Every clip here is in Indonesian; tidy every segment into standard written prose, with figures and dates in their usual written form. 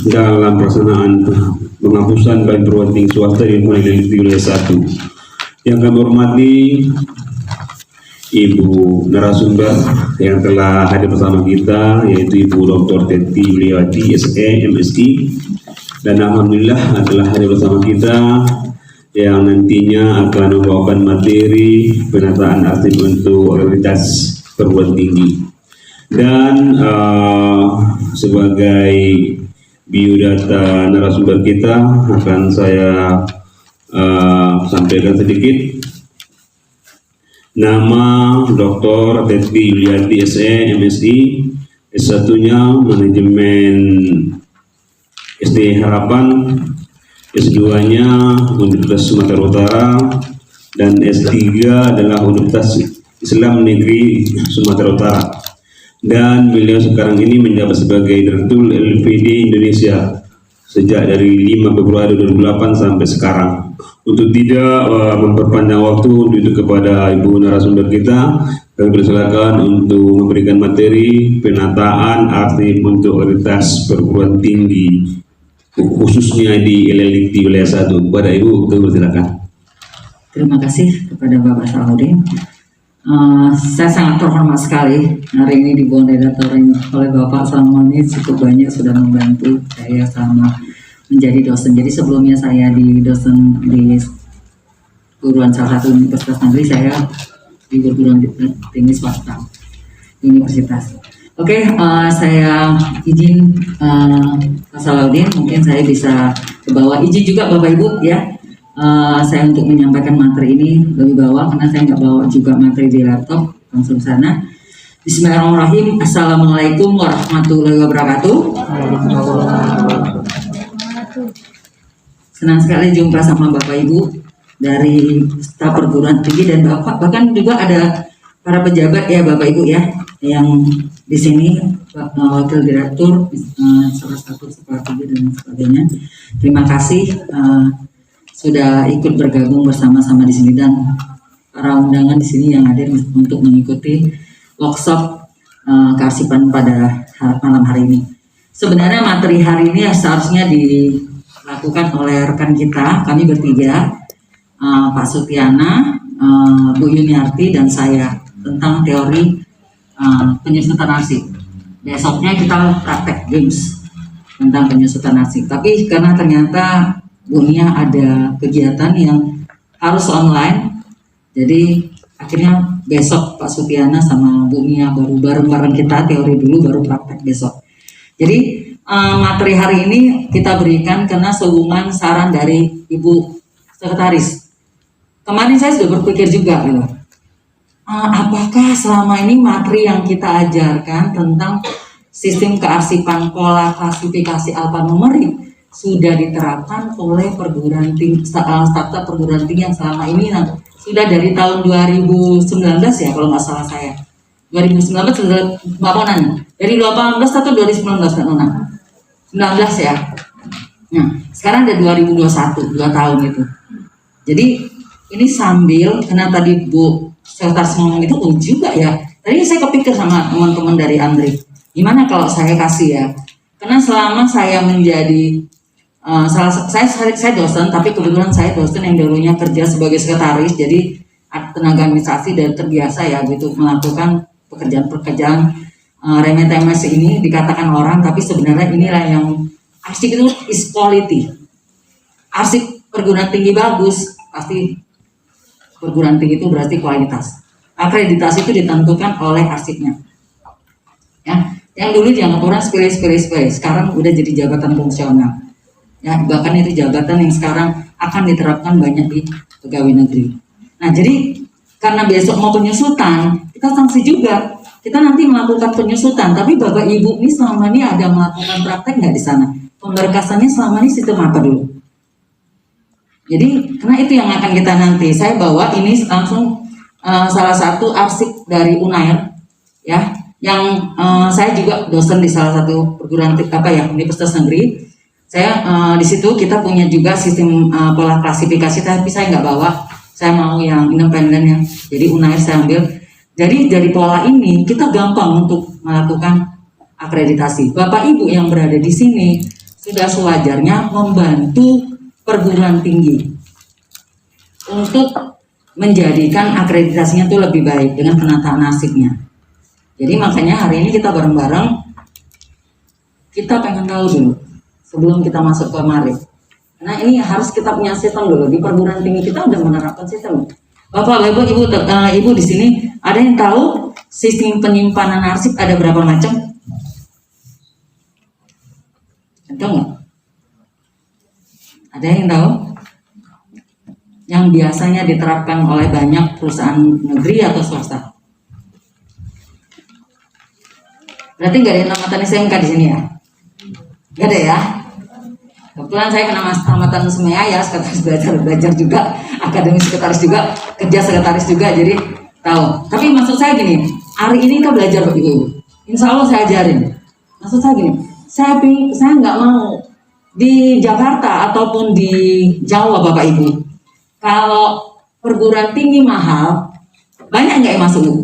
dalam pelaksanaan penghapusan bahan perguruan tinggi swasta di wilayah 1. Yang kami hormati Ibu narasumber yang telah hadir bersama kita, yaitu Ibu Dr. Teti Yuliawati, SE, MSI, dan alhamdulillah telah hadir bersama kita yang nantinya akan membawakan materi penataan aktif untuk otoritas perguruan tinggi. Dan sebagai biodata narasumber kita akan saya sampaikan sedikit. Nama Dr. Teti Yuliawati, SE, MSI, S1-nya Manajemen SD Harapan, S2-nya Universitas Sumatera Utara, dan S3 adalah Universitas Islam Negeri Sumatera Utara. Dan beliau sekarang ini menjabat sebagai Direktur LPD Indonesia sejak dari 5 Februari 2008 sampai sekarang. Untuk tidak memperpanjang waktu, itu kepada Ibu narasumber kita, kami persilakan untuk memberikan materi penataan aktif untuk otoritas perguruan tinggi, khususnya di LLDikti wilayah 1. Kepada Ibu, kami persilakan. Terima kasih kepada Bapak Salahuddin. Saya sangat terhormat sekali hari ini diboledatori oleh Bapak selama ini cukup banyak sudah membantu saya selama menjadi dosen. Jadi sebelumnya saya di dosen di perguruan salah satu universitas negeri, saya di perguruan tinggi swasta universitas. Oke, saya izin Pak Salahuddin, mungkin saya bisa ke bawah. Izin juga Bapak Ibu ya, saya untuk menyampaikan materi ini lebih bawah karena saya nggak bawa juga materi di laptop, langsung sana. Bismillahirrahmanirrahim. Assalamualaikum warahmatullahi wabarakatuh. Senang sekali jumpa sama Bapak Ibu dari staf perguruan tinggi dan Bapak, bahkan juga ada para pejabat ya Bapak Ibu ya yang di sini, wakil direktur, salah satu strategi dan sebagainya. Terima kasih sudah ikut bergabung bersama-sama di sini dan para undangan di sini yang hadir untuk mengikuti workshop kearsipan pada malam hari ini. Sebenarnya materi hari ini seharusnya dilakukan oleh rekan kita, kami bertiga, Pak Sutiana, Bu Yuniarti, dan saya, tentang teori penyusutan arsip. Besoknya kita praktek games tentang penyusutan arsip. Tapi karena ternyata Bu Nia ada kegiatan yang harus online, jadi akhirnya besok Pak Sutiana sama Bu Nia baru bareng-bareng kita teori dulu, baru praktek besok. Jadi materi hari ini kita berikan karena sehubungan saran dari Ibu Sekretaris. Kemarin saya sudah berpikir juga gitu, apakah selama ini materi yang kita ajarkan tentang sistem kearsipan pola klasifikasi alfanumerik sudah diterapkan oleh perguruan tinggi, startup perguruan tinggi yang selama ini sudah dari tahun 2019 ya kalau nggak salah saya. 2019 sudah Bapak nanya, dari 2018 atau 2019 Kak Nona? 19 ya. Nah, sekarang ada 2021, 2 tahun itu. Jadi ini sambil, karena tadi Bu Sekretaris ngomong itu juga ya. Tadi saya kepikir sama teman-teman dari Andri, gimana kalau saya kasih ya? Karena selama saya menjadi saya dosen, tapi kebetulan saya dosen yang dulunya kerja sebagai sekretaris, jadi tenaga administrasi dan terbiasa ya gitu melakukan pekerjaan-pekerjaan remeh-temeh ini dikatakan orang, tapi sebenarnya inilah yang arsip itu is quality. Arsip perguruan tinggi bagus, pasti perguruan tinggi itu berarti kualitas. Akreditasi itu ditentukan oleh arsipnya. Ya, yang dulu dianggap orang sepele, sekarang udah jadi jabatan fungsional. Ya, bahkan itu jabatan yang sekarang akan diterapkan banyak di pegawai negeri. Nah, jadi karena besok mau penyusutan, kita sanksi juga. Kita nanti melakukan penyusutan, tapi Bapak Ibu ini selama ini ada melakukan praktek nggak di sana? Pemberkasannya selama ini sistem apa dulu? Jadi, karena itu yang akan kita nanti. Saya bawa ini langsung salah satu arsip dari Unair, ya, yang saya juga dosen di salah satu perguruan universitas negeri. Saya di situ kita punya juga sistem pola klasifikasi, tapi saya nggak bawa. Saya mau yang independen ya. Jadi Unair saya ambil. Jadi dari pola ini kita gampang untuk melakukan akreditasi. Bapak Ibu yang berada di sini, sudah sewajarnya membantu perguruan tinggi untuk menjadikan akreditasinya itu lebih baik dengan penataan nasibnya. Jadi makanya hari ini kita bareng-bareng, kita pengen tahu dulu sebelum kita masuk ke Marit. Nah ini harus kita punya sistem dulu, di perguruan tinggi kita udah menerapkan sistem. Bapak, Ibu, Ibu di sini ada yang tahu sistem penyimpanan arsip ada berapa macam? Tahu nggak? Ada yang tahu? Yang biasanya diterapkan oleh banyak perusahaan negeri atau swasta? Berarti nggak ada yang tamatan SMK di sini ya? Nggak ada ya? Kebetulan saya kena tamatan semua ya, sekretaris belajar juga, akademi sekretaris juga, kerja sekretaris juga, jadi tahu. Tapi maksud saya gini, hari ini kita belajar Bapak Ibu. Insya Allah saya ajarin. Maksud saya gini, saya nggak mau di Jakarta ataupun di Jawa Bapak Ibu, kalau perguruan tinggi mahal, banyak nggak yang masuk?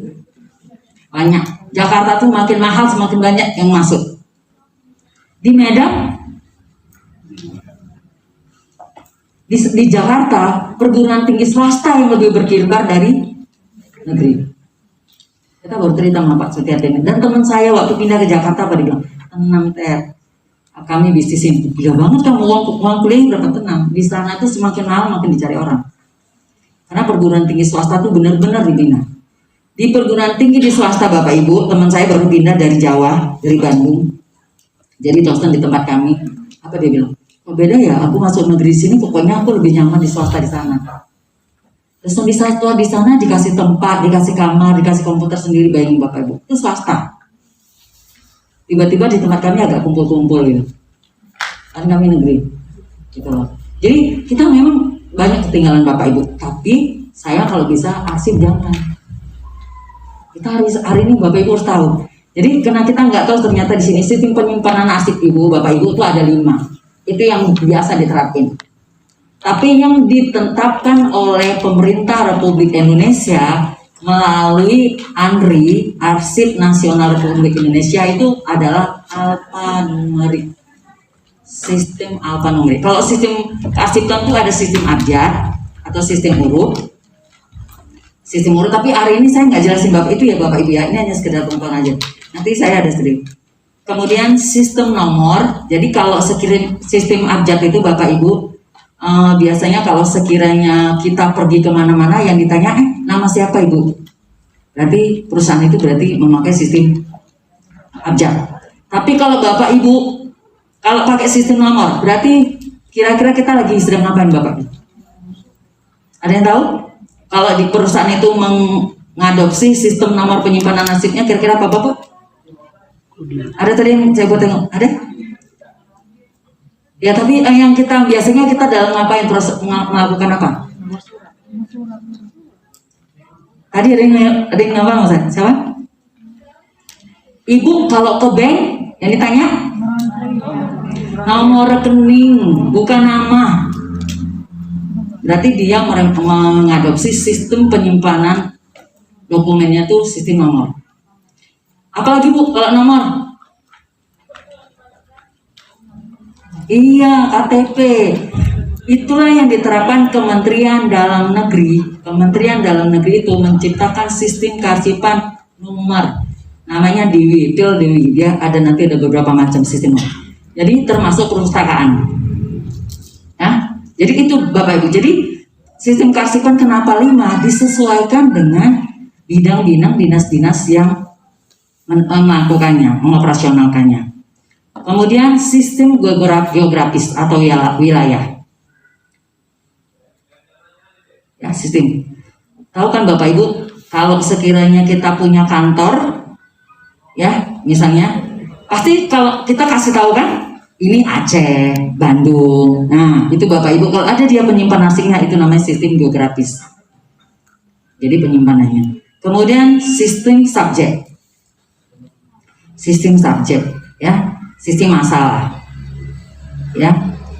Banyak. Jakarta tuh makin mahal semakin banyak yang masuk. Di Medan, di Jakarta perguruan tinggi swasta yang lebih berkibar dari negeri. Kita baru cerita sama Pak Sutiateng dan teman saya waktu pindah ke Jakarta, Pak bilang, tenang Ter, kami bisnisin, gila banget kamu uang kuliah berapa, tenang. Di sana tuh semakin mahal makin dicari orang. Karena perguruan tinggi swasta tuh benar-benar dibina. Di perguruan tinggi di swasta Bapak Ibu, teman saya baru pindah dari Jawa, dari Bandung. Jadi dosen di tempat kami, apa dia bilang? Oh, beda ya, aku masuk negeri sini pokoknya aku lebih nyaman di swasta di sana. Terus di swasta di sana dikasih tempat, dikasih kamar, dikasih komputer sendiri, bayangin Bapak Ibu. Itu swasta. Tiba-tiba di tempat kami agak kumpul-kumpul gitu. Kan kami negeri. Gitu loh. Jadi kita memang banyak ketinggalan Bapak Ibu, tapi saya kalau bisa arsip jangan. Kita hari ini Bapak Ibu harus tahu. Jadi karena kita nggak tahu ternyata di sini sistem penyimpanan arsip Ibu, Bapak Ibu itu ada 5. Itu yang biasa diterapin. Tapi yang ditetapkan oleh pemerintah Republik Indonesia melalui ANRI, Arsip Nasional Republik Indonesia, itu adalah alfanumerik. Sistem alfanumerik. Kalau sistem kearsipan itu ada sistem abjad atau sistem urut. Sistem urut, tapi hari ini saya nggak jelasin Bapak itu ya Bapak Ibu ya. Ini hanya sekedar pengetahuan aja. Nanti saya ada sedikit. Kemudian sistem nomor, jadi kalau sistem abjad itu Bapak Ibu, biasanya kalau sekiranya kita pergi kemana-mana yang ditanya, nama siapa Ibu? Berarti perusahaan itu berarti memakai sistem abjad. Tapi kalau Bapak Ibu, kalau pakai sistem nomor, berarti kira-kira kita lagi sedang ngapain Bapak Ibu? Ada yang tahu? Kalau di perusahaan itu mengadopsi sistem nomor penyimpanan nasibnya, kira-kira apa Bapak? Ada tadi yang saya buat tengok, ada? Ya tapi yang kita biasanya kita dalam ngapain proses melakukan apa? Tadi ada yang ngapa Mas? Siapa? Ibu kalau ke bank yang ditanya nomor rekening bukan nama. Berarti dia mengadopsi sistem penyimpanan dokumennya tuh sistem nomor. Apalagi Bu kalau nomor? Iya, KTP. Itulah yang diterapkan Kementerian Dalam Negeri. Kementerian Dalam Negeri itu menciptakan sistem kearsipan nomor. Namanya Dewi, Dewi. Dia nanti ada beberapa macam sistem. Jadi termasuk perpustakaan. Nah, jadi itu Bapak Ibu. Jadi sistem kearsipan kenapa 5? Disesuaikan dengan bidang-bidang dinas-dinas yang melakukannya, mengoperasionalkannya. Kemudian sistem geografis atau wilayah. Ya, sistem. Tahu kan Bapak Ibu, kalau sekiranya kita punya kantor, ya, misalnya, pasti kalau kita kasih tahu kan, ini Aceh, Bandung. Nah, itu Bapak Ibu, kalau ada dia penyimpan asingnya, itu namanya sistem geografis. Jadi penyimpanannya. Kemudian sistem subjek. Sistem subjek, ya, sistem masalah, ya.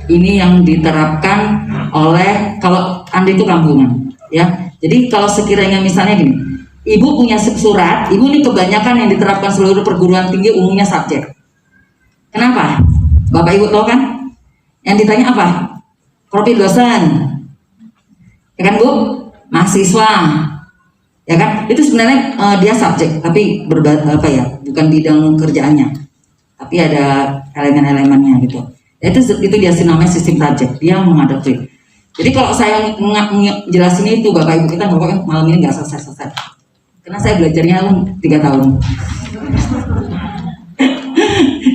Ini yang diterapkan oleh kalau Anda itu kampungan, ya. Jadi kalau sekiranya misalnya gini, Ibu punya surat, Ibu ini kebanyakan yang diterapkan seluruh perguruan tinggi umumnya subjek. Kenapa? Bapak Bapak Ibu tahu kan? Yang ditanya apa? Profil dosen, ya kan Bu? Mahasiswa, ya kan? Itu sebenarnya dia subjek, tapi bukan bidang kerjaannya, tapi ada elemen-elemennya gitu. Itu dia namanya sistem subjek, dia mengadopsi. Jadi kalau saya jelasin itu Bapak Ibu kita nggak malam ini nggak selesai, karena saya belajarnya 3 tahun.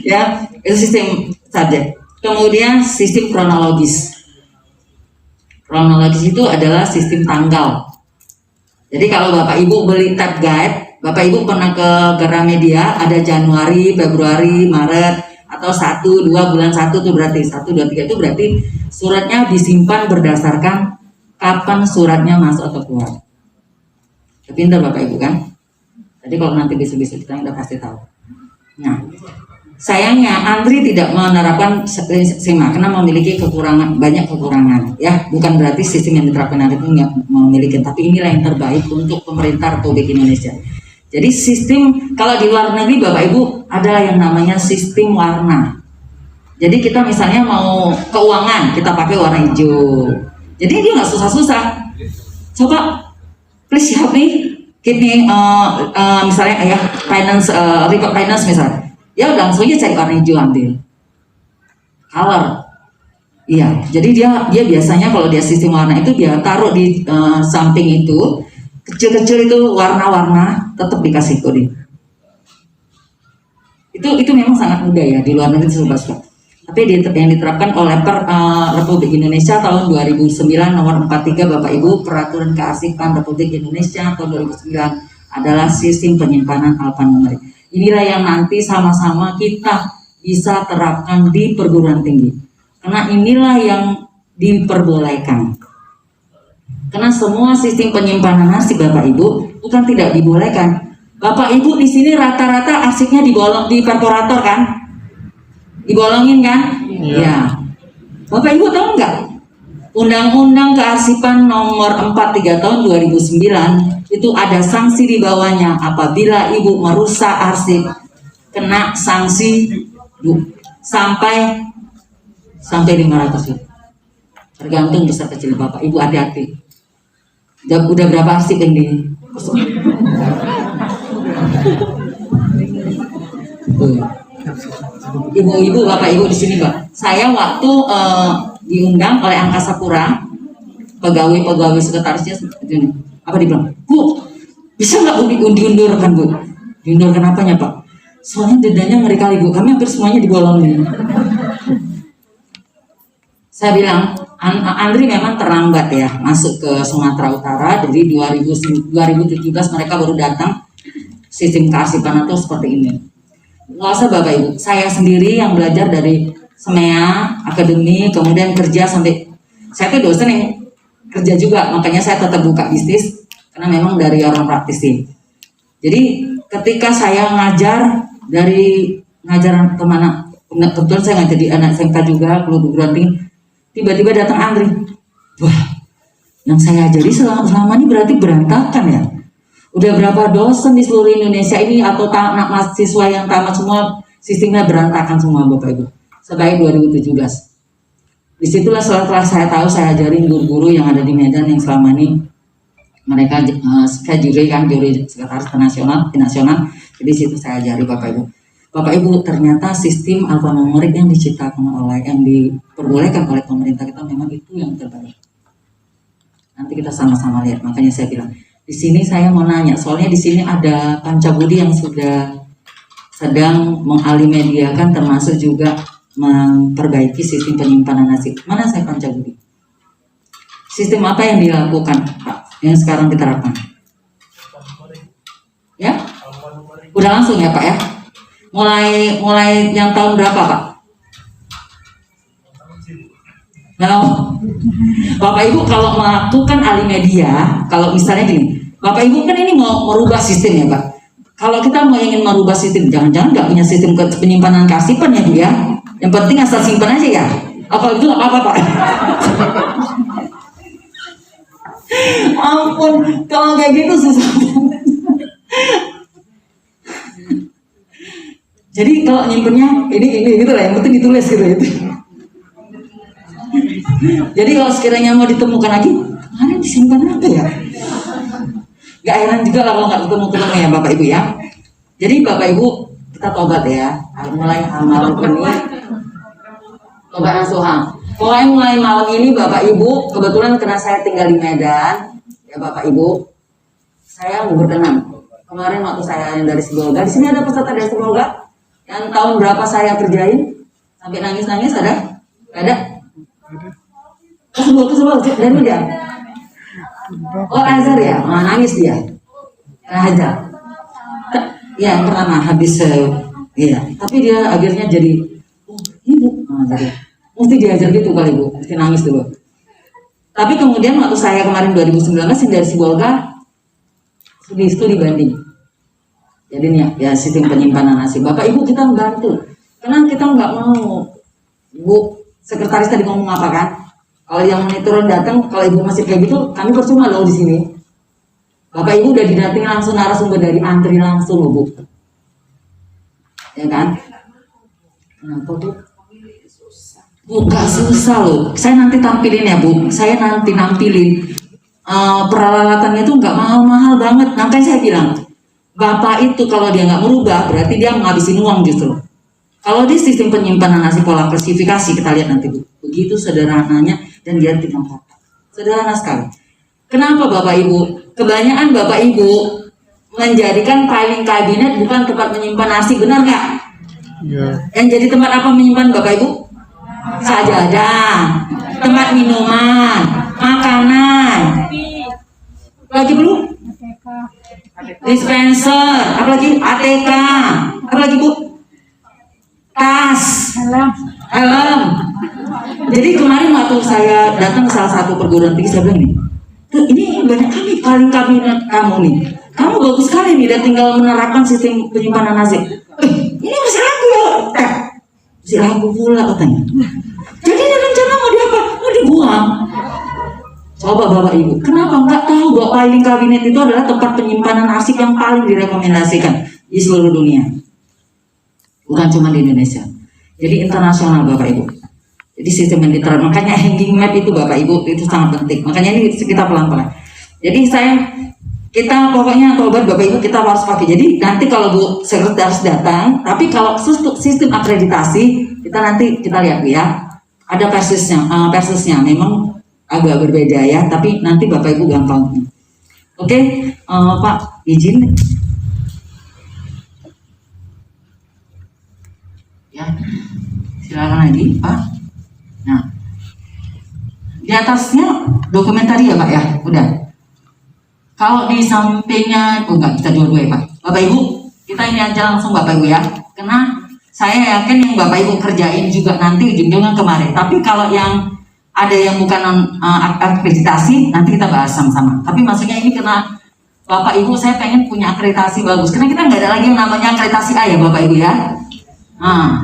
Ya, itu sistem subjek. Kemudian sistem kronologis. Kronologis itu adalah sistem tanggal. Jadi kalau Bapak Ibu beli tab guide, Bapak Ibu pernah ke Gramedia, ada Januari, Februari, Maret, atau 1, 2, bulan 1 itu berarti 1, 2, 3 itu berarti suratnya disimpan berdasarkan kapan suratnya masuk atau keluar. Pintar Bapak Ibu kan? Jadi kalau nanti besok-besok kita udah pasti tahu. Nah, sayangnya Andri tidak menerapkan SEMA karena memiliki banyak kekurangan. Ya, bukan berarti sistem yang diterapkan Andri itu nggak memiliki, tapi inilah yang terbaik untuk pemerintah Republik Indonesia. Jadi sistem kalau di luar negeri Bapak Ibu ada yang namanya sistem warna. Jadi kita misalnya mau keuangan kita pakai warna hijau. Jadi dia nggak susah-susah. Coba please help me, give me misalnya ya finance, report finance misalnya. Ya langsung aja cari warna hijau ambil. Color. Iya, jadi dia biasanya kalau dia sistem warna itu dia taruh di samping itu kecil-kecil itu warna-warna tetap dikasih kode. Itu memang sangat mudah ya di luar negeri sudah. Tapi yang diterapkan oleh Republik Indonesia tahun 2009 nomor 43 Bapak Ibu Peraturan Kearsipan Republik Indonesia tahun 2009 adalah sistem penyimpanan alfanumerik. Inilah yang nanti sama-sama kita bisa terapkan di perguruan tinggi. Karena inilah yang diperbolehkan. Karena semua sistem penyimpanan arsip Bapak Ibu bukan tidak dibolehkan. Bapak Ibu di sini rata-rata arsipnya di perforator kan? Dibolongin kan? Iya. Ya. Bapak Ibu tahu nggak? Undang-Undang Kearsipan nomor 43 tahun 2009 itu ada sanksi di bawahnya apabila Ibu merusak arsip kena sanksi sampai 500 ribu. Tergantung besar kecil Bapak Ibu, hati-hati. Udah berapa arsip yang di Ibu-ibu, Bapak Ibu di sini, Pak. Saya waktu diundang oleh Angkasa Pura, pegawai sekretarisnya seperti ini. Apa dibilang? Bu, bisa nggak Bu diundurkan Bu? Diundurkan apanya Pak? Soalnya dendanya ngeri kali Bu. Kami hampir semuanya dibolongin. Saya bilang, Andri memang terlambat ya masuk ke Sumatera Utara. Dari 2017 mereka baru datang. Sistem kearsipan itu seperti ini. Nggak usah Bapak Ibu, saya sendiri yang belajar dari SEMEA, akademi, kemudian kerja sampai saya tuh dosen yang kerja juga, makanya saya tetap buka bisnis karena memang dari orang praktisi. Jadi ketika saya ngajar kemana, kebetulan saya ngajar di anak SMK juga, perguruan tinggi, tiba-tiba datang Andri, wah, yang saya ajari selama ini berarti berantakan ya. Udah berapa dosen di seluruh Indonesia ini atau anak mahasiswa yang tamat semua sistemnya berantakan semua Bapak Ibu. Sampai 2017. Disitulah setelah saya tahu saya ajarin guru-guru yang ada di Medan yang selama ini mereka saya juri sekretaris nasional. Jadi situ saya ajari Bapak Ibu. Bapak Ibu ternyata sistem alfanumerik yang yang diperbolehkan oleh pemerintah kita memang itu yang terbaik. Nanti kita sama-sama lihat. Makanya saya bilang. Di sini saya mau nanya, soalnya di sini ada Pancabudi yang sudah sedang mengalimediakan termasuk juga memperbaiki sistem penyimpanan arsip. Mana saya Pancabudi? Sistem apa yang dilakukan Pak? Yang sekarang diterapkan? Ya? Udah langsung ya Pak ya? Mulai yang tahun berapa Pak? Nah, Bapak Ibu kalau melakukan alimedia, kalau misalnya gini, Bapak Ibu kan ini mau merubah sistem ya Pak. Kalau kita mau ingin merubah sistem, jangan-jangan nggak punya sistem penyimpanan kearsipan ya Bu ya. Yang penting asal simpan aja ya. Apa itu apa Pak? Ampun, kalau kayak gitu susah. Jadi kalau nyimpennya ini gitu lah, yang penting ditulis gitu itu. Jadi kalau sekiranya mau ditemukan lagi, mana disimpan apa ya? Gak heran juga lah kalau nggak ketemu ya Bapak Ibu ya. Jadi Bapak Ibu kita tobat ya, mulai malam ini tobat nasuha. Pokoknya mulai malam ini Bapak Ibu, kebetulan karena saya tinggal di Medan ya Bapak Ibu, saya mau berkenan. Kemarin waktu saya yang dari Sibolga, di sini ada peserta dari Sibolga yang tahun berapa saya kerjain sampai nangis-nangis ada? Ada? Kesebel dari dia. Oh Azhar ya, nangis dia. Azhar. Ya yang pertama habis iya, tapi dia akhirnya jadi ibu, jadi mesti diajar gitu kali Bu, mesti nangis dulu. Tapi kemudian waktu saya kemarin 2019 yang dari Sibolga studi banding. Jadi nih ya sistem penyimpanan nasi. Bapak Ibu kita membantu. Karena kita nggak mau. Bu sekretaris tadi ngomong apa kan? Kalau yang monitoran datang, kalau Ibu masih kayak gitu, kami percuma loh di sini. Bapak Ibu udah didatangi langsung narasumber dari antri langsung loh Bu. Ya kan? Kenapa Bu? Bukan susah loh. Saya nanti tampilin ya Bu. Saya nanti nampilin peralatannya itu nggak mahal-mahal banget. Makanya saya bilang, Bapak itu kalau dia nggak merubah, berarti dia menghabisin uang justru. Kalau di sistem penyimpanan nasi pola klasifikasi, kita lihat nanti Bu. Begitu sederhananya dan dia tidak apa. Sederhana sekali. Kenapa Bapak Ibu? Kebanyakan Bapak Ibu menjadikan filing kabinet bukan tempat menyimpan nasi, benar nggak? Ya. Yang jadi tempat apa menyimpan Bapak Ibu? Sajadah, tempat minuman, makanan. Lagi belum? Dispenser, apalagi ATK, apalagi Bu? Tas, helm. Jadi kemarin waktu saya datang ke salah satu perguruan tinggi, saya bilang nih, ini banyak kami paling kabinet kamu nih. Kamu bagus sekali nih, dan tinggal menerapkan sistem penyimpanan nasi. Ini masih ragu ya? Masih ragu pula katanya. Jadi rencana mau diapa? Mau dibuang. Coba Bapak Ibu, kenapa nggak tahu bahwa filing kabinet itu adalah tempat penyimpanan arsip yang paling direkomendasikan di seluruh dunia, bukan cuma di Indonesia. Jadi internasional Bapak Ibu. Jadi sistem yang diterapkan, makanya hanging map itu Bapak Ibu itu sangat penting. Makanya ini kita pelan-pelan. Jadi kita pokoknya tobat Bapak Ibu kita harus pakai. Jadi nanti kalau Bu sekretaris datang, tapi kalau sistem akreditasi kita lihat ya, ada persisnya memang agak berbeda ya, tapi nanti Bapak Ibu gampang. Oke, Pak izin ya, silakan lagi Pak. Nah, di atasnya dokumentari ya Pak ya, udah. Kalau di sampingnya, enggak, kita dua-dua ya Pak. Bapak Ibu, kita ini aja langsung Bapak Ibu ya, karena saya yakin yang Bapak Ibu kerjain juga nanti ujung-ujungnya kemarin. Tapi kalau yang ada yang bukan akreditasi, nanti kita bahas sama-sama. Tapi maksudnya ini karena Bapak Ibu saya pengen punya akreditasi bagus, karena kita nggak ada lagi yang namanya akreditasi A ya Bapak Ibu ya. Nah,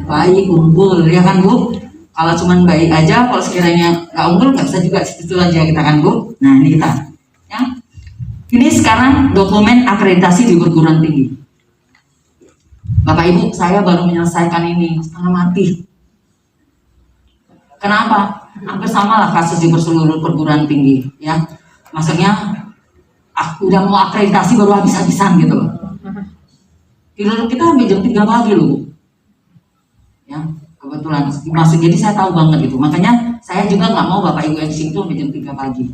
baik unggul ya kan Bu. Kalau cuman baik aja, kalau sekiranya nggak unggul nggak bisa juga situ aja kita kan Bu. Nah ini kita ya. Ini sekarang dokumen akreditasi di perguruan tinggi. Bapak Ibu, saya baru menyelesaikan ini setengah mati. Kenapa? Hampir sama lah kasus di seluruh perguruan tinggi ya. Maksudnya aku udah mau akreditasi baru habis-habisan gitu loh. Tidur kita sampai jam 3 pagi loh Bu. Ya, kebetulan masih, jadi saya tahu banget itu. Makanya saya juga nggak mau Bapak Ibu yang di situ sampai jam 3 pagi.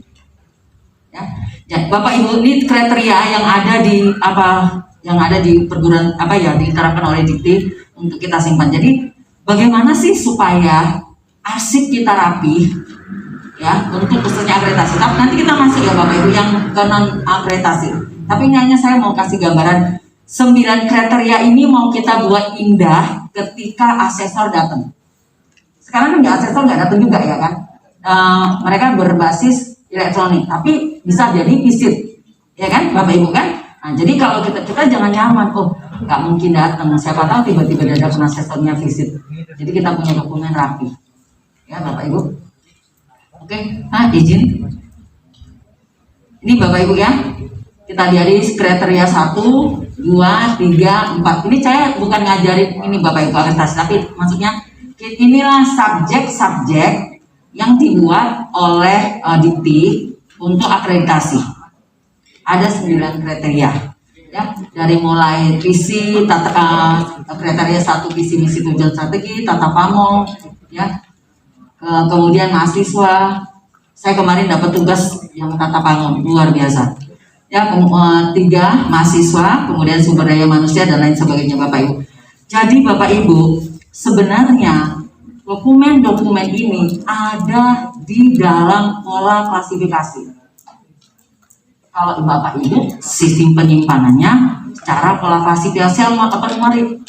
Ya, Bapak Ibu, ini kriteria yang ada di perguruan diterapkan oleh Dikti untuk kita simpan. Jadi bagaimana sih supaya arsip kita rapi ya untuk peserta akreditasi. Tapi nanti kita masuk ya Bapak Ibu yang ke non akreditasi. Tapi ini hanya saya mau kasih gambaran 9 kriteria ini mau kita buat indah ketika asesor datang. Sekarang kan asesor nggak datang juga ya kan. Mereka berbasis elektronik, tapi bisa jadi visit, ya kan Bapak Ibu kan. Nah, jadi kalau kita jangan nyaman, nggak mungkin datang. Siapa tahu tiba-tiba ada asesornya visit. Jadi kita punya dokumen rapi. Ya Bapak Ibu. Oke, nah izin. Ini Bapak Ibu ya. Kita lihat di kriteria 1, 2, 3, 4. Ini saya bukan ngajarin ini Bapak Ibu akreditasi, tapi maksudnya inilah subjek-subjek yang dibuat oleh Dikti untuk akreditasi. Ada 9 kriteria, ya, dari mulai visi, kriteria 1 visi misi tujuan strategi, tata pamong, ya, kemudian mahasiswa. Saya kemarin dapat tugas yang tata pamong luar biasa. Ya, 3 mahasiswa, kemudian sumber daya manusia dan lain sebagainya Bapak Ibu. Jadi Bapak Ibu, sebenarnya dokumen-dokumen ini ada di dalam pola klasifikasi. Kalau Bapak Ibu, sistem penyimpanannya secara pola klasifikasi alfabet.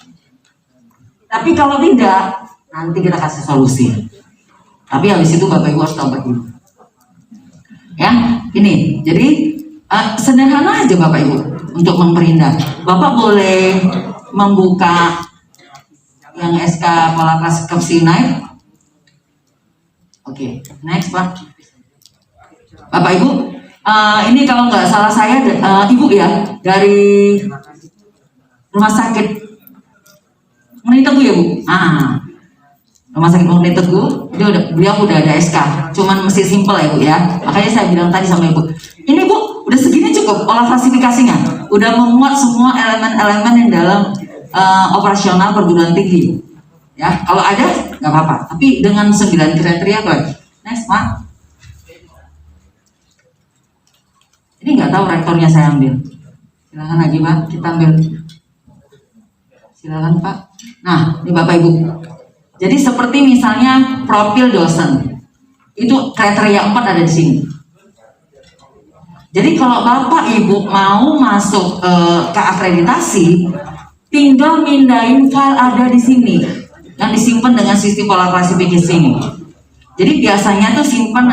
Tapi kalau tidak, nanti kita kasih solusi. Tapi habis itu Bapak Ibu harus tahu begini. Ya, ini. Jadi sederhana aja Bapak Ibu untuk memperindah. Bapak boleh membuka yang SK pola klasifikasi naik. Oke, next Pak. Bapak Ibu, ini kalau nggak salah saya Ibu ya dari rumah sakit Muni Teguh ya Bu. Rumah sakit Muni Teguh, beliau udah ada SK, cuman mesti simple ya Bu ya. Makanya saya bilang tadi sama Ibu, ini Bu udah segini cukup olah klasifikasinya, udah memuat semua elemen-elemen yang dalam operasional perguruan tinggi. Ya, kalau ada nggak apa-apa, tapi dengan 9 kriteria Pak. Next Pak. Ini nggak tahu rektornya saya ambil. Silakan lagi Pak, kita ambil. Silakan Pak. Nah, ini Bapak Ibu. Jadi seperti misalnya profil dosen, itu kriteria 4 ada di sini. Jadi kalau Bapak Ibu mau masuk ke akreditasi, tinggal mindahin file ada di sini yang disimpan dengan sistem pola klasifikasi ini. Jadi biasanya tuh simpan,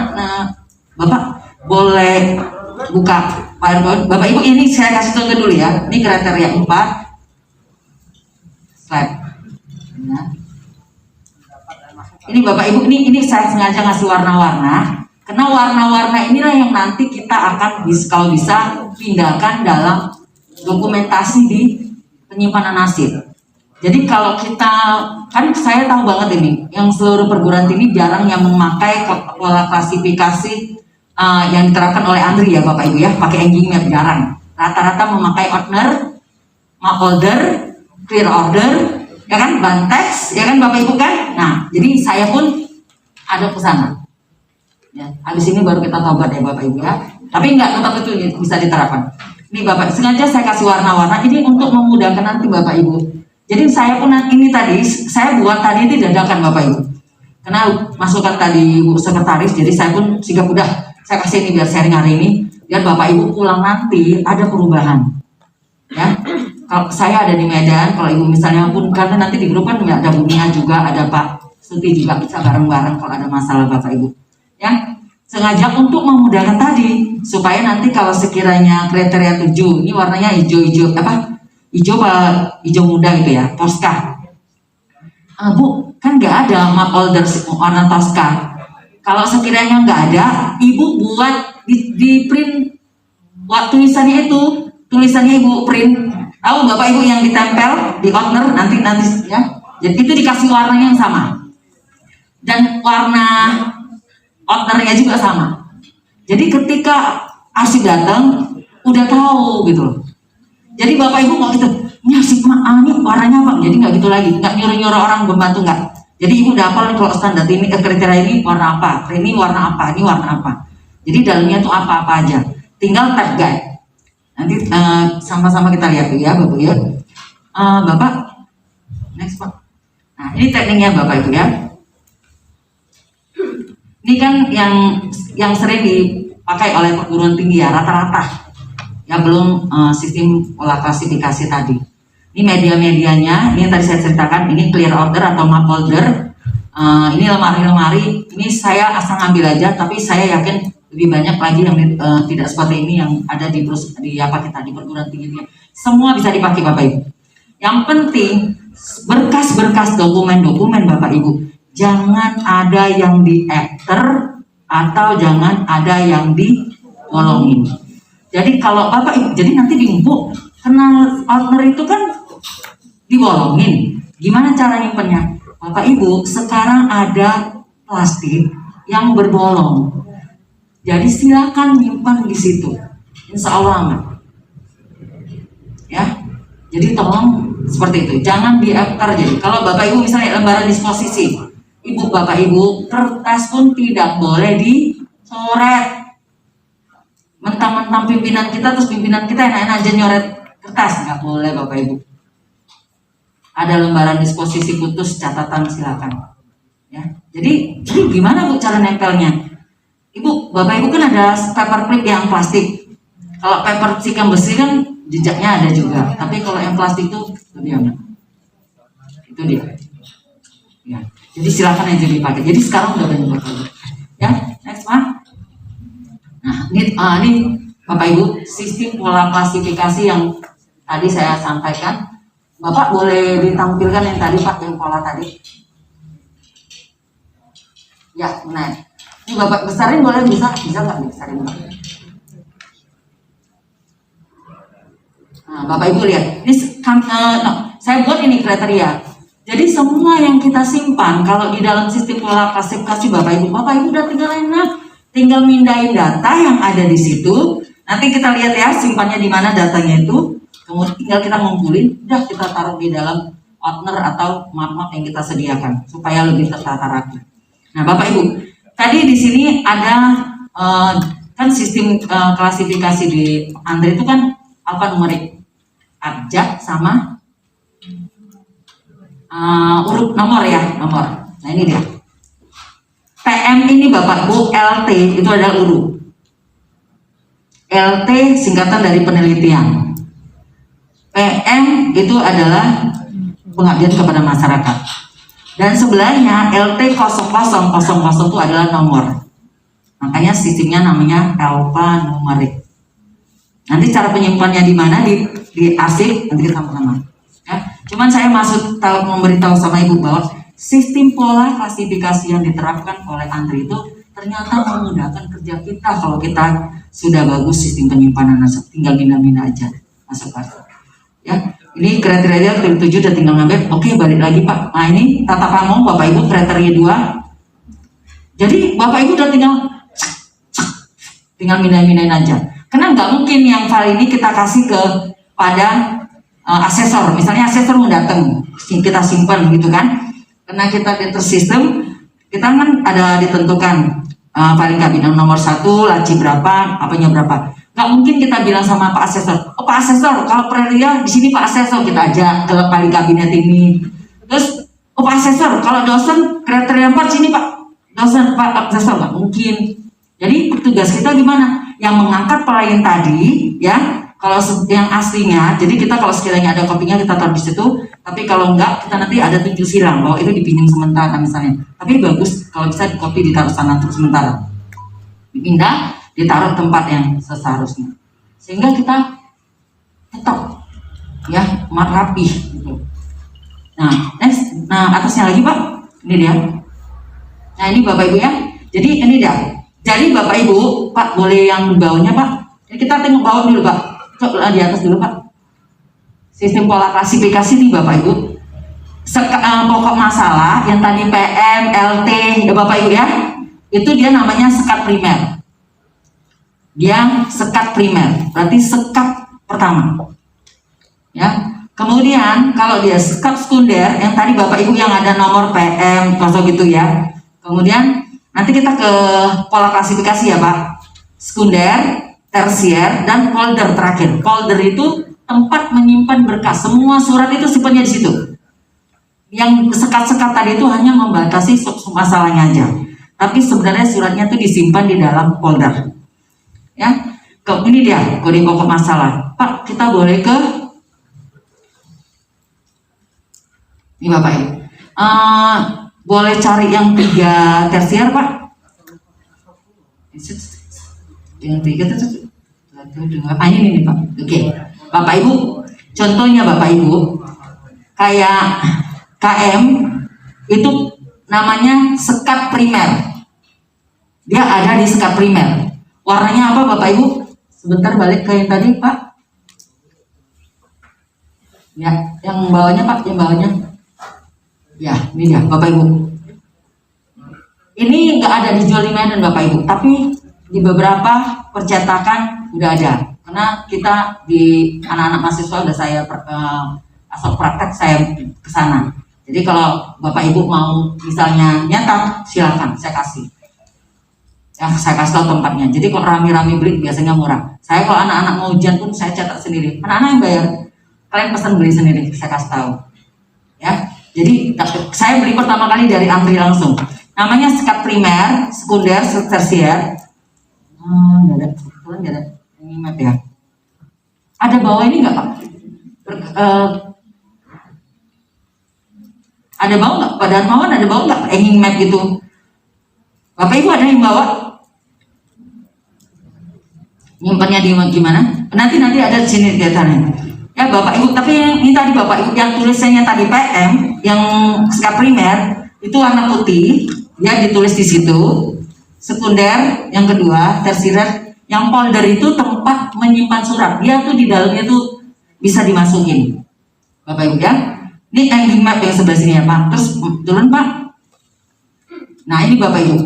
Bapak boleh buka PowerPoint. Bapak Ibu ini saya kasih contoh dulu ya. Ini kriteria 4 slide. Ya. Ini Bapak Ibu, ini saya sengaja ngasih warna-warna, karena warna-warna inilah yang nanti kita akan kalau bisa pindahkan dalam dokumentasi di penyimpanan nasib. Jadi kalau kita, kan saya tahu banget ini, yang seluruh perguruan tinggi jarang yang memakai pola klasifikasi yang diterapkan oleh Andri ya Bapak Ibu ya, pakai engine map jarang. Rata-rata memakai order, map order, clear order, ya kan, bantex, ya kan Bapak Ibu kan. Nah, jadi saya pun ada kesana. Ya, habis ini baru kita tobat ya Bapak Ibu ya. Tapi enggak, tetap itu bisa diterapkan. Ini Bapak, sengaja saya kasih warna-warna ini untuk memudahkan nanti Bapak Ibu. Jadi saya pun ini tadi, saya buat tadi ini dadakan Bapak Ibu. Karena masukan tadi Bu Sekretaris, jadi saya pun sigap udah saya kasih ini biar sharing hari ini, biar Bapak Ibu pulang nanti ada perubahan. Ya, kalau saya ada di Medan, kalau Ibu misalnya pun, karena nanti di grup kan ada Bu Nia juga, ada Pak Suti juga, bisa bareng-bareng kalau ada masalah Bapak Ibu. Ya, sengaja untuk memudahkan tadi, supaya nanti kalau sekiranya kriteria 7, ini warnanya hijau-hijau, hijau muda gitu ya, Tosca. Bu, kan nggak ada map order warna Tosca. Kalau sekiranya nggak ada, Ibu buat di print buat tulisannya itu, tulisannya Ibu print. Tahu Bapak Ibu yang ditempel di order nanti ya. Jadi itu dikasih warnanya yang sama. Dan warna ordernya juga sama. Jadi ketika arsip datang, udah tahu gitu loh. Jadi Bapak Ibu nggak gitu, ini arsip ini warnanya apa? Jadi nggak gitu lagi, nggak nyuruh-nyuruh orang membantu nggak. Jadi Ibu udah hafal kalau standar ini kriteria ini warna apa, ini warna apa, ini warna apa. Jadi dalamnya tuh apa-apa aja. Tinggal tab guide. Nanti sama-sama kita lihat ya Bapak ya. Bapak, next Pak. Nah ini tekniknya Bapak Ibu ya. Ini kan yang sering dipakai oleh perguruan tinggi ya, rata-rata. Ya belum sistem pola klasifikasi tadi. Ini media-medianya, ini yang tadi saya ceritakan, ini clear order atau map order. Ini lemari-lemari, ini saya asal ngambil aja, tapi saya yakin lebih banyak lagi yang tidak seperti ini yang ada di perguruan tinggi. Semua bisa dipakai Bapak Ibu. Yang penting berkas-berkas dokumen-dokumen Bapak Ibu, jangan ada yang di enter atau jangan ada yang dibolongin. Jadi kalau Bapak Ibu, jadi nanti bingung Bu, Kenal partner itu kan dibolongin. Gimana cara nyimpennya? Bapak Ibu, sekarang ada plastik yang berbolong. Jadi silakan nyimpan di situ. Insya Allah aman. Ya. Jadi tolong seperti itu. Jangan diaftar jadi. Kalau Bapak Ibu misalnya lembaran disposisi, Ibu Bapak Ibu, kertas pun tidak boleh dicoret. Mentang-mentang pimpinan kita terus pimpinan kita enak-enak aja nyoret kertas, nggak boleh Bapak Ibu. Ada lembaran disposisi putus catatan silakan. Ya, jadi gimana Bu cara nempelnya? Ibu, Bapak Ibu kan ada paper clip yang plastik. Kalau paper stick yang besi kan jejaknya ada juga. Tapi kalau yang plastik itu lebih aman. Itu dia. Ya, jadi silakan aja dipakai. Jadi sekarang udah banyak Bapak Ibu. Ya, next one. Nah, ini Bapak Ibu, sistem pola klasifikasi yang tadi saya sampaikan. Bapak boleh ditampilkan yang tadi Pak, yang pola tadi. Ya, nah. Ini Bapak besarin boleh, bisa nggak dibesarin Pak? Nah, Bapak Ibu lihat, ini saya buat ini kriteria. Jadi semua yang kita simpan kalau di dalam sistem pola klasifikasi Bapak Ibu udah tinggal enak. Tinggal mindahin data yang ada di situ. Nanti kita lihat ya simpannya di mana datanya itu. Kemudian tinggal kita ngumpulin, udah kita taruh di dalam partner atau map-map yang kita sediakan supaya lebih tertata rapi. Nah, Bapak Ibu, tadi di sini ada kan sistem klasifikasi di Andre itu kan alfanumerik, abjad sama huruf nomor ya, nomor. Nah, ini dia. PM ini Bapak Bu, LT itu adalah huruf. LT singkatan dari penelitian. PM itu adalah pengabdian kepada masyarakat. Dan sebelahnya LT 0000 itu adalah nomor. Makanya sistemnya namanya alfanumerik. Nanti cara penyimpannya di mana di arsip nanti kita sama-sama. Ya. Cuman saya memberitahu sama Ibu bahwa sistem pola klasifikasi yang diterapkan oleh Andri itu ternyata memudahkan kerja kita kalau kita sudah bagus sistem penyimpanan aset, tinggal pindah-pindah aja masuk arsip. Ya, ini kriteria 7 udah tinggal ngambil. Oke, balik lagi Pak. Nah, ini tata pamong Bapak Ibu kriteria 2. Jadi Bapak Ibu udah tinggal pindah-pindahin aja. Karena nggak mungkin yang file ini kita kasih pada asesor. Misalnya asesor mau datang, kita simpan gitu kan. Karena kita di sistem, kita kan ada ditentukan paling kabinet nomor 1, laci berapa, apanya berapa. Gak mungkin kita bilang sama Pak Asesor, oh Pak Asesor, kalau kriteria di sini Pak Asesor kita ajak ke paling kabinet ini. Terus, oh Pak Asesor, kalau dosen kriteria 4 sini Pak dosen Pak Asesor, gak mungkin. Jadi tugas kita gimana? Yang mengangkat pelayan tadi, ya. Kalau yang aslinya, jadi kita kalau sekiranya ada kopinya kita taruh di situ. Tapi kalau enggak, kita nanti ada tunjuk silang bahwa itu dipinjam sementara misalnya. Tapi bagus kalau bisa di copy ditaruh sana terus sementara. Dipindah, ditaruh tempat yang seharusnya. Sehingga kita tetap ya rapi gitu. Nah, next. Nah, atasnya lagi Pak. Ini dia. Nah, ini Bapak Ibu ya. Jadi ini dia. Jadi Bapak Ibu, Pak boleh yang bawahnya Pak. Jadi kita tengok bawah dulu Pak. Coba di atas dulu Pak. Sistem pola klasifikasi nih Bapak Ibu. Pokok masalah yang tadi PM, LT, ya Bapak Ibu ya. Itu dia namanya sekat primer. Dia sekat primer, berarti sekat pertama. Ya. Kemudian kalau dia sekat sekunder, yang tadi Bapak Ibu yang ada nomor PM, kosong gitu ya. Kemudian nanti kita ke pola klasifikasi ya Pak. Sekunder, tersier, dan folder terakhir. Folder itu tempat menyimpan berkas. Semua surat itu simpannya di situ. Yang sekat-sekat tadi itu hanya membatasi masalahnya aja. Tapi sebenarnya suratnya itu disimpan di dalam folder. Ya, ini dia kode pokok masalah. Pak, kita boleh ke ini Bapak Ibu. Boleh cari yang 3 tersier Pak? Yang 3 itu ini nih Pak. Oke. Bapak Ibu, contohnya Bapak Ibu, kayak KM itu namanya sekat primer. Dia ada di sekat primer. Warnanya apa Bapak Ibu? Sebentar balik ke yang tadi Pak. Ya, yang bawahnya Pak, yang bawahnya. Ya, ini dia Bapak Ibu. Ini nggak ada dijual di Medan Bapak Ibu, tapi di beberapa percetakan udah ada. Karena kita di anak-anak mahasiswa udah saya asal praktek saya ke sana. Jadi kalau Bapak Ibu mau misalnya nyetak, silakan saya kasih. Ya, saya kasih tahu tempatnya. Jadi kalau rame-rame beli biasanya murah. Saya kalau anak-anak mau ujian pun saya cetak sendiri. Anak-anak yang bayar, kalian pesan beli sendiri. Saya kasih tahu. Ya, jadi saya beli pertama kali dari antri langsung. Namanya sekat primer, sekunder, tersier. Nggak ada, kebetulan nggak ada ini map ya. Ada bawah ini nggak Pak? Ada bawah nggak? Pak Darmawan ada bawah nggak? Hanging map gitu. Bapak Ibu ada yang bawa? Nyimpannya di gimana? Nanti ada di sini kelihatannya. Ya Bapak Ibu, tapi ini tadi Bapak Ibu yang tulisannya tadi PM, yang sekat primer itu warna putih, ya ditulis di situ. Sekunder yang kedua, tersier, yang folder itu tempat menyimpan surat. Dia tuh di dalamnya tuh bisa dimasukin. Bapak Ibu ya. Ini ending map yang sebelah sini ya Pak. Terus turun Pak. Nah ini Bapak Ibu.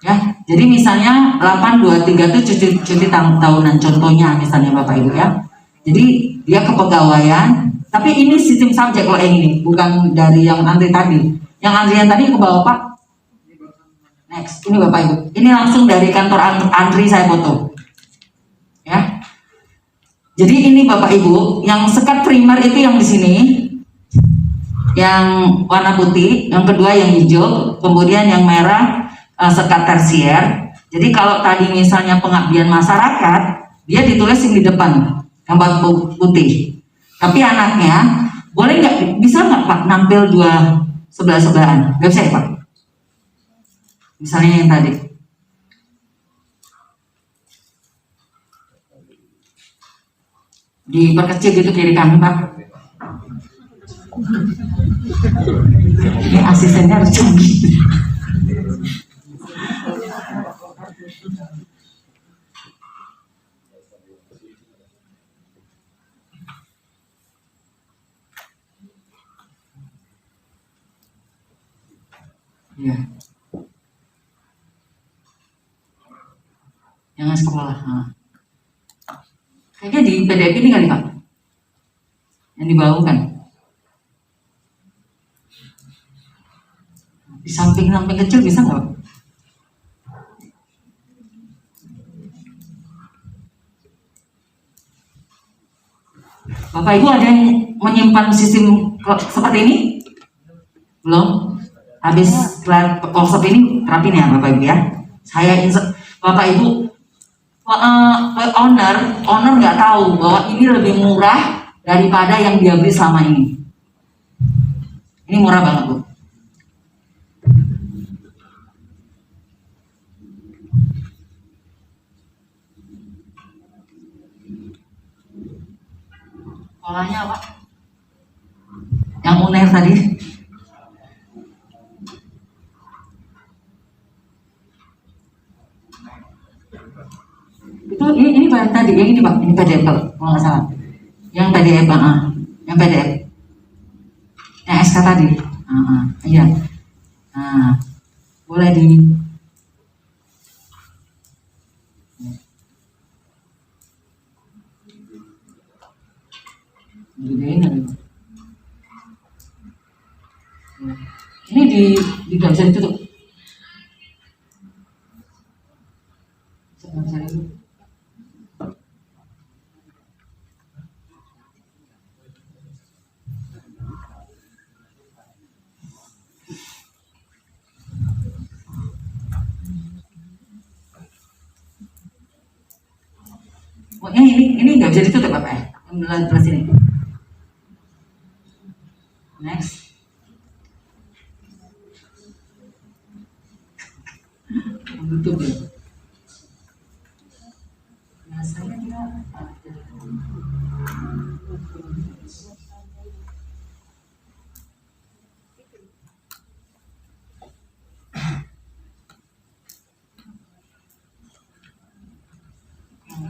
Ya, jadi misalnya 823 itu cuti tahunan contohnya misalnya Bapak Ibu ya. Jadi dia kepegawaian, tapi ini sistem subjek kalau yang ini, bukan dari yang antri tadi. Yang antrian tadi ke bawah Pak. Next, ini Bapak Ibu. Ini langsung dari kantor antri saya foto. Ya. Jadi ini Bapak Ibu, yang sekat primer itu yang di sini. Yang warna putih, yang kedua yang hijau, kemudian yang merah sekat tersier. Jadi kalau tadi misalnya pengabdian masyarakat, dia ditulis yang di depan, gambar putih. Tapi anaknya boleh nggak, bisa nggak Pak nampil dua sebelah-sebelahan? Nggak bisa ya Pak? Misalnya yang tadi. Diperkecil gitu kiri kanan Pak. Ini asistennya harus canggih. Ya. Jangan sekolah. Nah. Kayaknya di PDF ini kali Pak, yang dibawakan. Di samping-samping kecil bisa nggak Pak? Bapak Ibu ada yang menyimpan sistem seperti ini? Belum? Habis workshop ini terapin ya Bapak Ibu ya. Bapak Ibu owner nggak tahu bahwa ini lebih murah daripada yang dia beli selama ini. Ini murah banget Bu. Polanya apa? Yang uner tadi. Itu ini Pak tadi, yang ini Pak, ini PDF kalau nggak salah. Yang PDF Pak, yang PDF. Yang SK tadi. Iya. Nah, boleh di ini di nggak bisa ditutup. Pokoknya ini nggak bisa ditutup Bapak ya. Yang belah sini. Next. Tutup ya. Biasanya dia kalau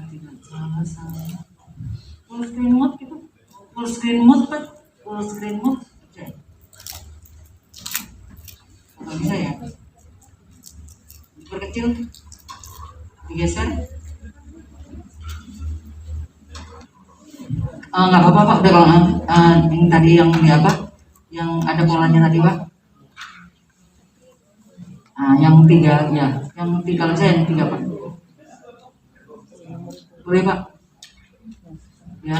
tidak salah full screen mode gitu, full Full screen mode Pak, full screen mode. Oke. Nggak bisa ya? Diperkecil, digeser. Nggak apa-apa Pak, udah kalau yang tadi yang di apa? Yang ada polanya tadi Pak. Yang 3 ya, yang 3 aja, yang 3 Pak. Boleh Pak? Ya,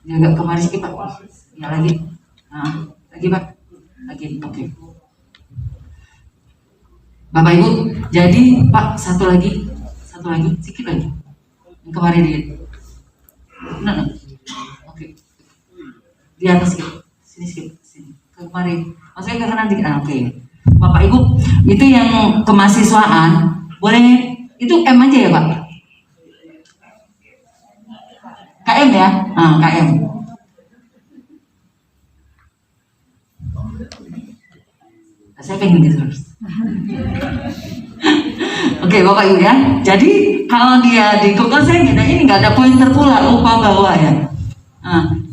agak kemari sedikit Pak. Ya lagi, lagi Pak, lagi, oke. Bapak Ibu, jadi Pak satu lagi, sedikit lagi. Yang kemarin dikit. Nah, oke. Di atas sedikit, sini, kemarin. Maksudnya ke kanan dikit, oke. Bapak Ibu, itu yang kemahasiswaan, boleh itu M aja ya Pak? KM ya? KM. Saya pengen gitu terus. Oke Bapak Ibu ya. Jadi kalau dia di Google saya kita ini nggak ada pointer pula, lupa bawa ya.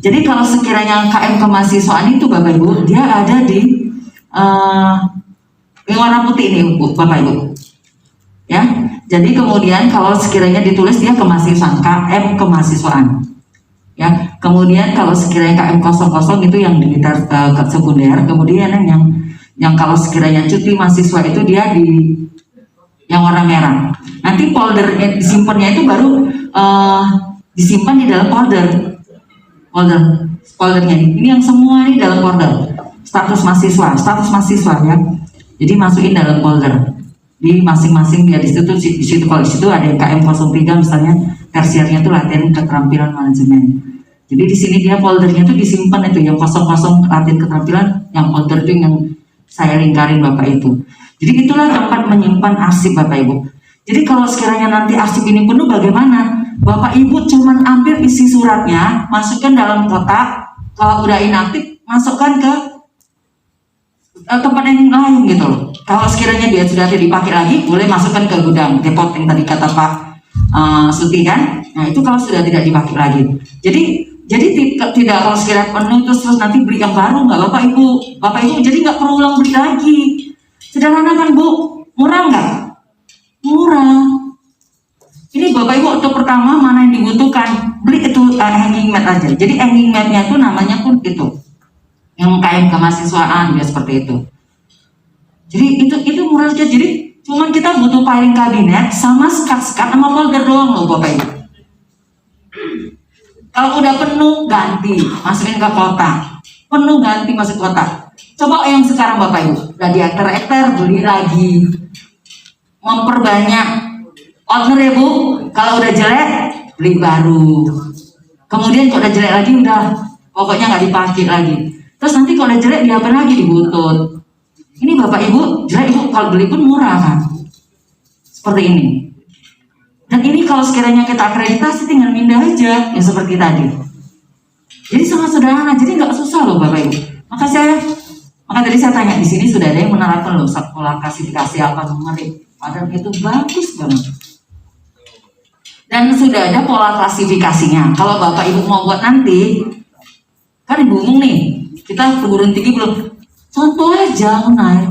Jadi kalau sekiranya KM kemahasiswaan itu Bapak Ibu, dia ada di yang warna putih ini Bapak Ibu. Ya. Jadi kemudian kalau sekiranya ditulis dia kemahasiswaan, KM kemahasiswaan. Ya. Kemudian kalau sekiranya KM 00 itu yang di sekunder, kemudian yang kalau sekiranya cuti mahasiswa itu dia di yang warna merah. Nanti foldernya disimpannya itu baru disimpan di dalam foldernya ini yang semua ini dalam folder status mahasiswa ya. Jadi masukin dalam folder di masing-masing ya, di situ kalau di situ ada yang KM 03 misalnya tersiernya itu latihan keterampilan manajemen. Jadi di sini dia foldernya itu disimpan itu yang 00 latihan keterampilan, yang folder itu yang saya lingkarin Bapak itu. Jadi itulah tempat menyimpan arsip Bapak Ibu. Jadi kalau sekiranya nanti arsip ini penuh bagaimana? Bapak Ibu cuman ambil isi suratnya, masukkan dalam kotak, kalau udah inaktif masukkan ke tempat yang lain gitu loh. Kalau sekiranya dia sudah tidak dipakai lagi, boleh masukkan ke gudang depot yang tadi kata Pak Suti kan. Nah itu kalau sudah tidak dipakai lagi. Jadi tidak kalau sekiranya penuh terus nanti beli yang baru nggak Bapak Ibu. Jadi nggak perlu ulang beli lagi. Sederhana kan Bu? Murah nggak? Murah. Ini Bapak Ibu untuk pertama mana yang dibutuhkan, beli itu hanging mat aja. Jadi hanging matnya itu namanya pun itu yang KM kemahasiswaan ya seperti itu. Jadi itu murah aja. Jadi cuman kita butuh filing kabinet sama sekat sama folder doang loh Bapak Ibu. Kalau udah penuh ganti, masukin ke kotak. Penuh ganti masuk kotak. Coba yang sekarang Bapak Ibu, udah di ekter beli lagi. Memperbanyak owner ya Bu. Kalau udah jelek beli baru. Kemudian kalau udah jelek lagi udah pokoknya nggak dipakai lagi. Terus nanti kalau udah jelek diapa lagi, dibutut. Ini Bapak Ibu, jelek Ibu kalau beli pun murah kan. Seperti ini. Dan ini kalau sekiranya kita akreditasi tinggal mindah aja ya seperti tadi. Jadi sangat sederhana, jadi nggak susah loh Bapak Ibu. Maka tadi saya tanya di sini sudah ada yang menerapkan loh pola klasifikasi alfanumeric. Padahal itu bagus banget. Dan sudah ada pola klasifikasinya. Kalau Bapak Ibu mau buat nanti, kan bingung nih. Kita perguruan tinggi belum. Contoh aja Unai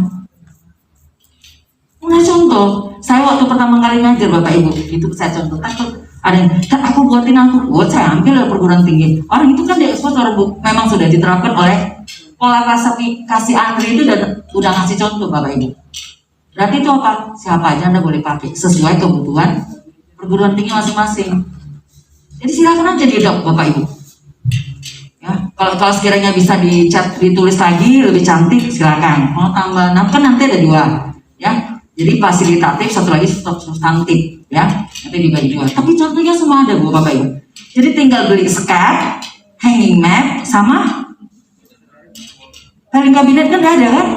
contoh. Saya waktu pertama kali ngajar Bapak Ibu, itu saya contoh. Ada yang, aku buatin buat saya ambil ya perguruan tinggi. Orang itu kan diekspos memang sudah diterapkan oleh pola klasifikasi Andri itu udah ngasih contoh Bapak Ibu. Berarti itu apa? Siapa aja Anda boleh pakai sesuai kebutuhan perguruan tinggi masing-masing. Jadi silakan aja didok Bapak Ibu. Ya, kalau sekiranya bisa ditulis lagi lebih cantik silakan. Mau tambah, kan nanti ada 2, ya. Jadi fasilitatif, satu lagi substantif, ya. Nanti dibagi 2. Tapi contohnya semua ada Bu Bapak Ibu. Jadi tinggal beli skat, hanging mat, sama filing kabinet kan nggak ada kan?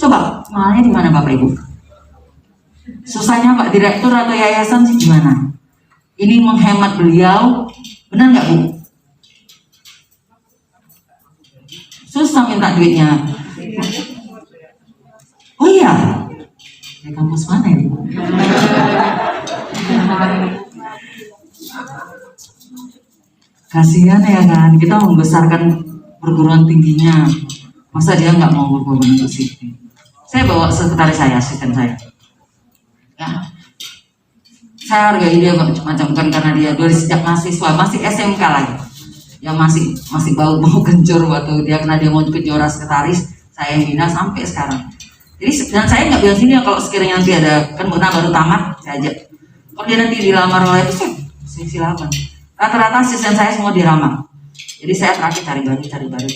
Coba malahnya di mana Bapak Ibu? Susahnya Pak Direktur atau yayasan sih gimana? Ini menghemat beliau, benar nggak Bu? Susah minta duitnya. Oh iya, di kampus mana ini? Kasihan ya kan, kita membesarkan perguruan tingginya, masa dia nggak mau berkorban untuk sini. Saya bawa sekretaris saya, asisten saya, ya. Saya hargai dia macam-macam kan karena dia dari sejak mahasiswa, masih SMK lagi, yang masih bau kencur waktu dia karena dia mau juara sekretaris, saya yang bina sampai sekarang. Jadi dan saya nggak bilang sini ya, kalau sekiranya nanti ada kan baru tamat, saya ajak. Kalau dia nanti dilamar oleh itu, saya silakan. Rata-rata asisten saya semua diramah. Jadi saya terakhir cari baru.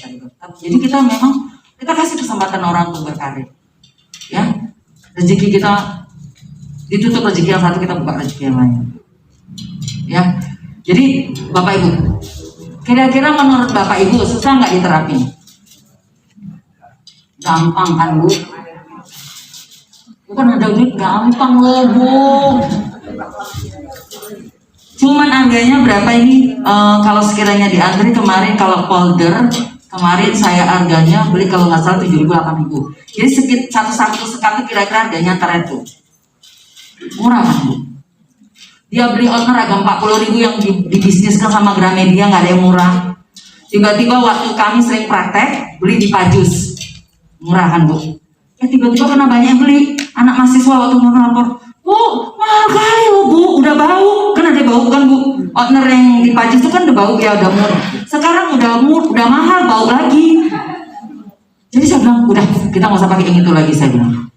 Jadi kita memang kita kasih kesempatan orang untuk berkarir. Ya, rezeki kita ditutup rezeki yang satu, kita buka rezeki yang lain. Ya, jadi Bapak Ibu, kira-kira menurut Bapak Ibu susah nggak diterapin? Gampang kan Bu? Bukan ada duit gampang loh Bu. Cuman harganya berapa ini? Kalau sekiranya diantri kemarin, kalau folder kemarin saya harganya beli kalau nggak salah 7.000 8.000. Jadi satu sekat kira-kira harganya antara itu. Murah kan Bu? Dia beli owner harga 40.000 yang dibisniskan sama Gramedia, nggak ada yang murah. Tiba-tiba waktu kami sering praktek beli di Pajus, murah kan Bu? Tiba-tiba karena banyak yang beli, anak mahasiswa waktu melapor, Bu, mahal kali loh Bu, udah bau, kan ada bau kan Bu? Owner yang di Pajus itu kan udah bau ya, udah murah. Sekarang udah mahal, bau lagi. Jadi saya bilang, udah kita nggak usah pakai yang itu lagi, saya bilang.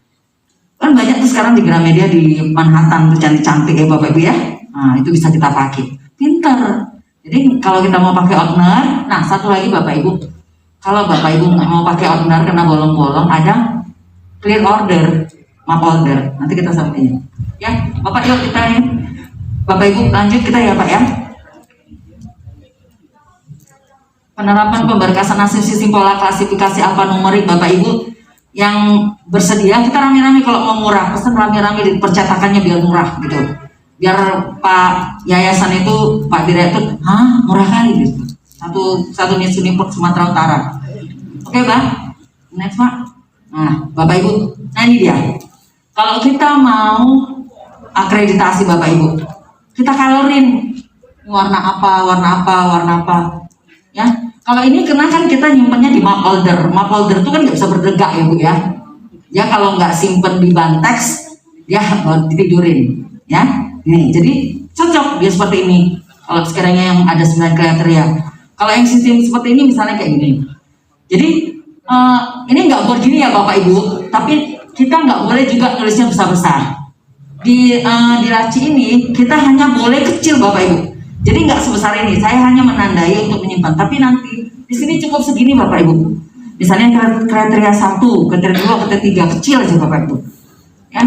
Kan banyak tuh sekarang di Gramedia di Manhattan tuh cantik-cantik ya Bapak Ibu ya. Nah itu bisa kita pakai, pinter. Jadi kalau kita mau pakai owner, nah satu lagi Bapak Ibu, kalau Bapak Ibu nggak mau pakai owner karena bolong-bolong, ada clear order, map order. Nanti kita sampaikan. Ya, Bapak yuk kita ini. Bapak Ibu lanjut kita ya Pak ya. Penerapan pemberkasan hasil sistem pola klasifikasi alfanumerik Bapak Ibu yang bersedia, kita rame-rame kalau mau murah, pesan rame-rame di percetakannya biar murah gitu. Biar Pak Yayasan itu, Pak Direktur, murah kali gitu. Satu Unifor Sumatera Utara. Oke Bang, next Pak. Nah, Bapak Ibu, nah ini dia. Kalau kita mau akreditasi Bapak Ibu, kita colorin warna apa, ya. Kalau ini kena kan kita nyimpennya di map holder. Map holder itu kan nggak bisa berdegak ya Bu ya. Ya kalau nggak simpen di bantex, ya ditidurin, ya. Nih, jadi cocok dia seperti ini. Kalau sekiranya yang ada 9 kriteria. Kalau yang sistem seperti ini misalnya kayak gini. Jadi ini nggak buat gini ya Bapak Ibu, tapi kita nggak boleh juga tulisnya besar-besar. Di laci ini kita hanya boleh kecil Bapak Ibu. Jadi nggak sebesar ini. Saya hanya menandai untuk menyimpan. Tapi nanti di sini cukup segini Bapak Ibu. Misalnya kriteria 1, kriteria 2, kriteria 3 kecil aja Bapak Ibu. Ya.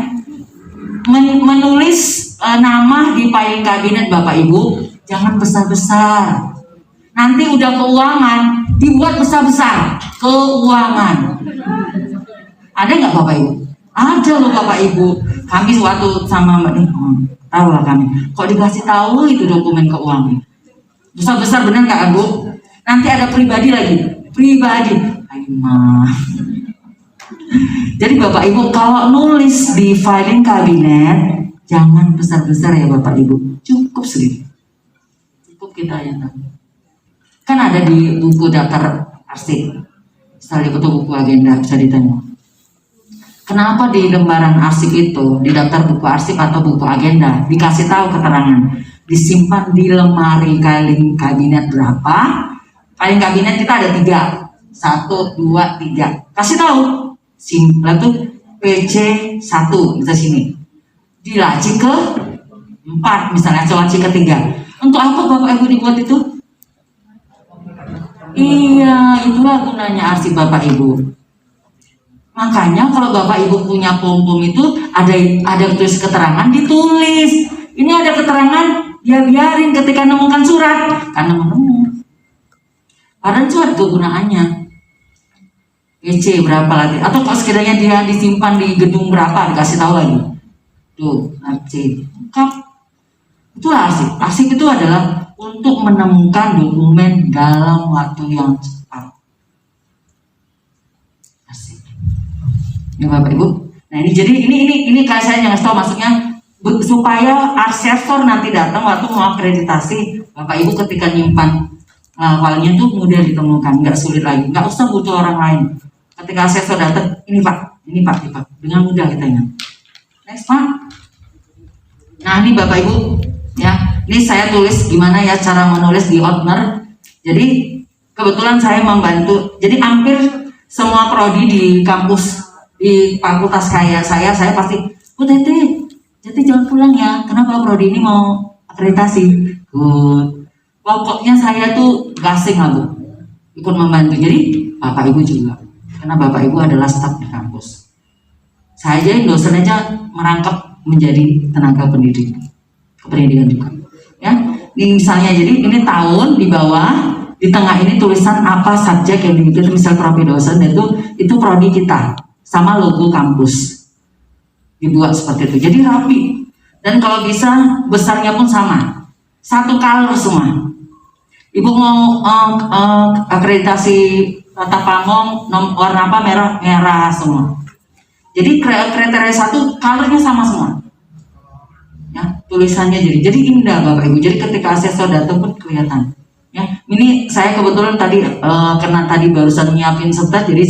Menulis nama di filing kabinet Bapak Ibu jangan besar-besar. Nanti udah keuangan dibuat besar-besar. Keuangan. Ada nggak Bapak Ibu? Ada loh Bapak Ibu. Kami suatu sama Mbak tahu lah kami. Kok dikasih tahu itu dokumen keuangan besar-besar benar nggak Bu? Nanti ada pribadi lagi. Pribadi. Jadi Bapak Ibu kalau nulis di filing kabinet jangan besar-besar ya Bapak Ibu. Cukup sedikit. Cukup kita yang tahu. Kan ada di buku daftar arsip. Misalnya buku agenda bisa ditanya. Kenapa di lembaran arsip itu, di daftar buku arsip atau buku agenda, dikasih tahu keterangan, disimpan di lemari filing kabinet berapa? Filing kabinet kita ada 3, 1, 2, 3. Kasih tahu, lalu PC 1 bisa sini. Di laci ke 4 misalnya, atau laci ke 3. Untuk apa Bapak Ibu dibuat itu? Iya, itulah gunanya arsip Bapak Ibu. Makanya kalau Bapak Ibu punya pom-pom itu ada tulis keterangan ditulis. Ini ada keterangan, ya biarin ketika nemukan surat karena nemu. Padahal itu ada kegunaannya. PC berapa lagi? Atau kalau sekiranya dia disimpan di gedung berapa dikasih tahu lagi. Tuh, arsip. Lengkap. Itulah arsip. Arsip itu adalah untuk menemukan dokumen dalam waktu yang cepat. Arsip. Ya Bapak Ibu. Nah ini jadi ini kayak saya yang tahu maksudnya supaya arsesor nanti datang waktu mau akreditasi Bapak Ibu ketika nyimpan filenya tuh mudah ditemukan, nggak sulit lagi, nggak usah butuh orang lain. Ketika asesor datang, ini Pak, dengan mudah kita ingat. Next Pak. Nah ini Bapak Ibu, ya, ini saya tulis gimana ya cara menulis di Outner. Jadi kebetulan saya membantu, jadi hampir semua prodi di kampus, di fakultas kayak saya pasti, Bu Tete jangan pulang ya, kenapa prodi ini mau akreditasi? Pokoknya saya tuh gasing lah Bu, ikut membantu. Jadi Bapak Ibu juga, karena Bapak Ibu adalah staf di kampus. Saya aja dosen aja merangkap menjadi tenaga pendidik, kependidikan juga. Ya, ini misalnya jadi ini tahun di bawah, di tengah ini tulisan apa subjek yang diikuti, misal prodi dosen itu prodi kita sama logo kampus dibuat seperti itu. Jadi rapi dan kalau bisa besarnya pun sama, satu color semua. Ibu mau akreditasi Tata Pamong warna apa, merah semua. Jadi kriteria satu colornya sama semua. Ya, tulisannya jadi indah Bapak Ibu. Jadi ketika asesor datang pun kelihatan. Ya, ini saya kebetulan tadi karena tadi barusan nyiapin sebentar, jadi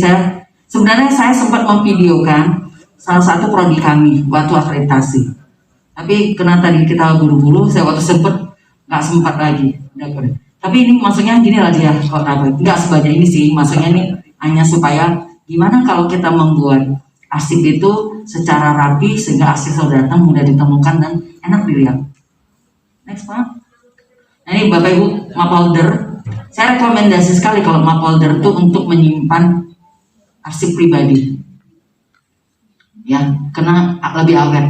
sebenarnya saya sempat memvideokan salah satu prodi kami waktu akreditasi. Tapi karena tadi kita buru-buru, saya waktu nggak sempat lagi. Tapi ini maksudnya gini lah dia, nggak sebanyak ini sih. Maksudnya ini hanya supaya gimana kalau kita membuat arsip itu secara rapi sehingga asesor datang mudah ditemukan dan enak dilihat. Next Pak. Nah, ini Bapak Ibu map folder. Saya rekomendasi sekali kalau map folder itu untuk menyimpan arsip pribadi. Ya, karena lebih awet.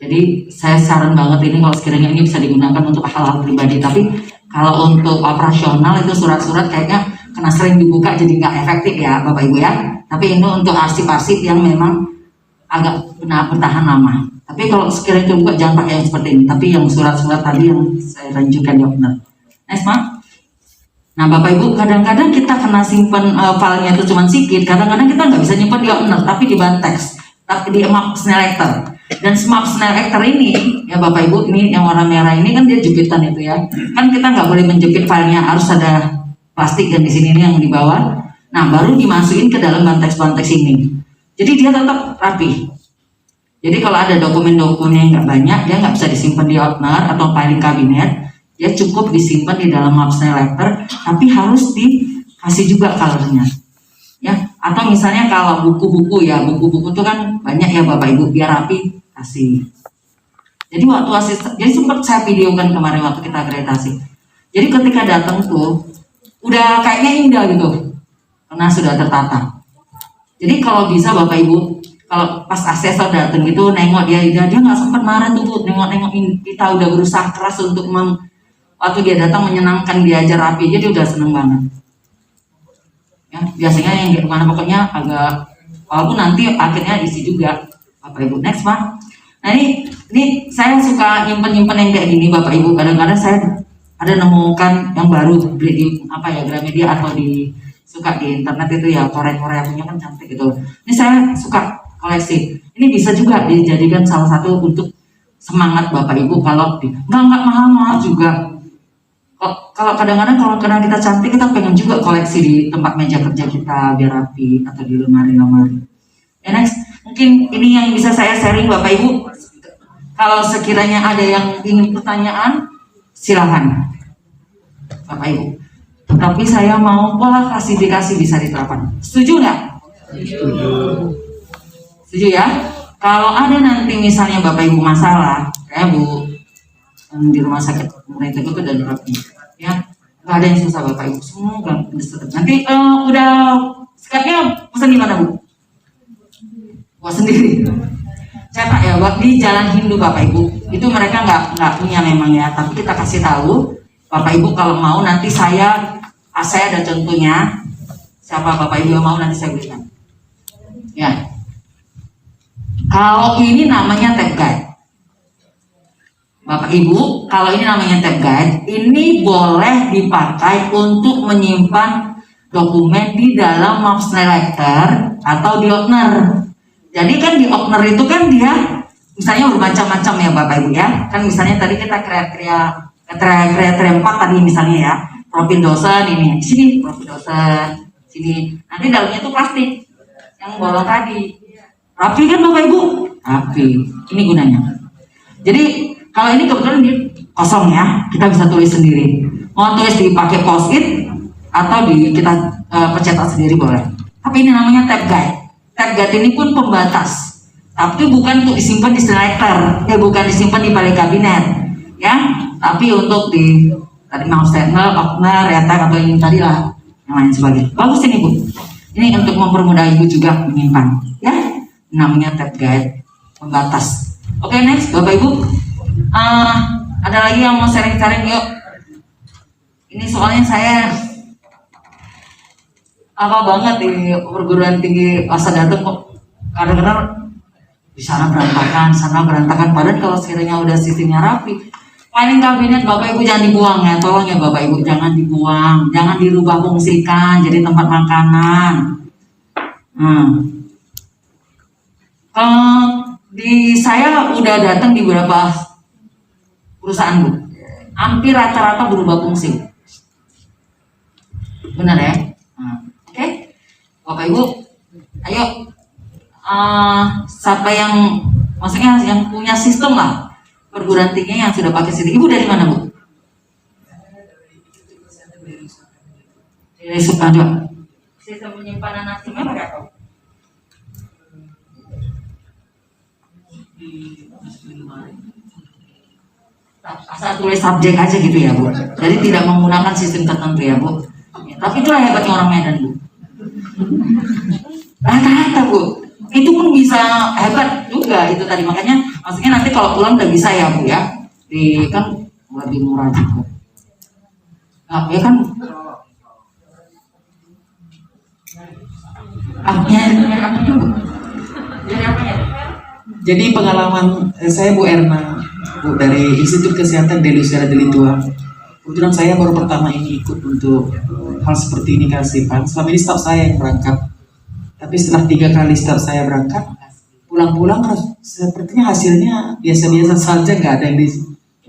Jadi saya saran banget ini kalau sekiranya ini bisa digunakan untuk hal-hal pribadi. Tapi kalau untuk operasional itu surat-surat kayaknya karena sering dibuka jadi nggak efektif ya Bapak Ibu ya. Tapi ini untuk arsip-arsip yang memang agak bertahan lama. Tapi kalau sekiranya dibuka jangan pakai yang seperti ini. Tapi yang surat-surat tadi yang saya lanjutkan ya benar. Next Pak. Nah Bapak Ibu kadang-kadang kita kena simpan filenya itu cuma sedikit. Kadang-kadang kita nggak bisa nyimpan di Outner tapi di Bantex, tapi di map selector. Dan map selector ini ya Bapak Ibu, ini yang warna merah ini kan dia jepitan itu ya. Kan kita nggak boleh menjepit filenya, harus ada plastik yang di sini nih yang di bawah. Nah baru dimasukin ke dalam Bantex ini. Jadi dia tetap rapi. Jadi kalau ada dokumen-dokumen yang nggak banyak, dia nggak bisa disimpan di Outner atau filing kabinet. Dia cukup disimpan di dalam map selector, tapi harus dikasih juga colornya. Ya, atau misalnya kalau buku-buku ya, buku-buku itu kan banyak ya Bapak Ibu, biar rapi kasih. Jadi waktu jadi sempat saya videokan kemarin waktu kita akreditasi. Jadi ketika datang tuh udah kayaknya indah gitu, karena sudah tertata. Jadi kalau bisa Bapak Ibu, kalau pas asesor datang gitu nengok dia nggak sempat marah tuh Bu, nengok kita udah berusaha keras untuk waktu dia datang menyenangkan, diajar rapi, jadi udah seneng banget. Ya, biasanya yang di mana pokoknya agak, walaupun nanti akhirnya isi juga Bapak Ibu. Next Pak. Nah ini saya suka nyimpen yang kayak gini Bapak Ibu. Kadang-kadang saya ada nemukan yang baru beli di Gramedia atau suka di internet itu ya, Korea punya kan cantik gitu. Ini saya suka koleksi. Ini bisa juga dijadikan salah satu untuk semangat Bapak Ibu kalau nggak mahal-mahal juga. Kalau kadang-kadang karena kita cantik, kita pengen juga koleksi di tempat meja kerja kita biar rapi atau di lemari-lemari. Ya next, mungkin ini yang bisa saya sharing Bapak Ibu. Kalau sekiranya ada yang ingin pertanyaan, silahkan Bapak Ibu. Tapi saya mau pola klasifikasi bisa diterapkan. Setuju nggak? Setuju ya? Kalau ada nanti misalnya Bapak Ibu masalah, kayak Bu di rumah sakit pemerintah itu dan rapi ya, nggak ada yang susah Bapak Ibu, semua nanti udah skatnya pesan di mana Bu? Buat sendiri cetak ya, buat di Jalan Hindu Bapak Ibu, itu mereka nggak punya memang ya, tapi kita kasih tahu Bapak Ibu kalau mau nanti saya ada contohnya, siapa Bapak Ibu yang mau nanti saya berikan ya. Kalau ini namanya tab guide Bapak Ibu, kalau ini namanya tab guide, ini boleh dipakai untuk menyimpan dokumen di dalam map selector atau di Outner. Jadi kan di Outner itu kan dia misalnya bermacam-macam ya Bapak Ibu ya. Kan misalnya tadi kita kriteria 4 tadi misalnya ya. profil dosen ini, sini profil dosen, sini. Nanti dalamnya itu plastik yang bolong tadi. Rapi kan Bapak Ibu? Rapi. Ini gunanya. Jadi kalau ini kebetulan ini kosong ya, kita bisa tulis sendiri. Mau tulis dipakai post-it atau kita percetak sendiri boleh. Tapi ini namanya tab guide. Tab guide ini pun pembatas. Tapi bukan untuk disimpan di selector, bukan disimpan di balik kabinet, ya. Tapi untuk di tadi mau statement, opener, retak atau ini tadi lah yang lain sebagainya. Bagus ini Bu. Ini untuk mempermudah Ibu juga menyimpan, ya. Namanya tab guide pembatas. Oke, next Bapak Ibu. Ada lagi yang mau sharing-sharing yuk. Ini soalnya saya apa banget di perguruan tinggi masa datang kok kadang-kadang di sana berantakan. Padahal kalau sekiranya udah sistemnya rapi, filing kabinet Bapak Ibu jangan dibuang ya, tolong ya Bapak Ibu jangan dibuang, jangan dirubah fungsikan jadi tempat makanan. Di saya udah datang di beberapa perusahaan Bu, hampir rata-rata berubah fungsi, benar ya? Oke, Bapak Ibu, ayo. Siapa yang maksudnya yang punya sistem lah perguruan tinggi yang sudah pakai sistem. Ibu dari mana Bu? Dari Sukado. Sistem penyimpanan nasibnya pakai apa? Asal tulis subjek aja gitu ya Bu. Jadi tidak menggunakan sistem tertentu ya Bu. Ya, tapi itulah hebatnya orang Medan Bu. Rata-rata Bu. Itu pun bisa hebat juga itu tadi, makanya maksudnya nanti kalau pulang udah bisa ya Bu ya, kan lebih murah juga. Ya kan? Jadi pengalaman saya Bu Erna, Bu dari Institut Kesehatan Deli Sierra Deli Tua. Kebetulan saya baru pertama ini ikut untuk hal seperti ini ke Asipan. Selama ini staf saya yang berangkat. Tapi setelah 3 kali staf saya berangkat, pulang-pulang sepertinya hasilnya biasa-biasa saja, nggak ada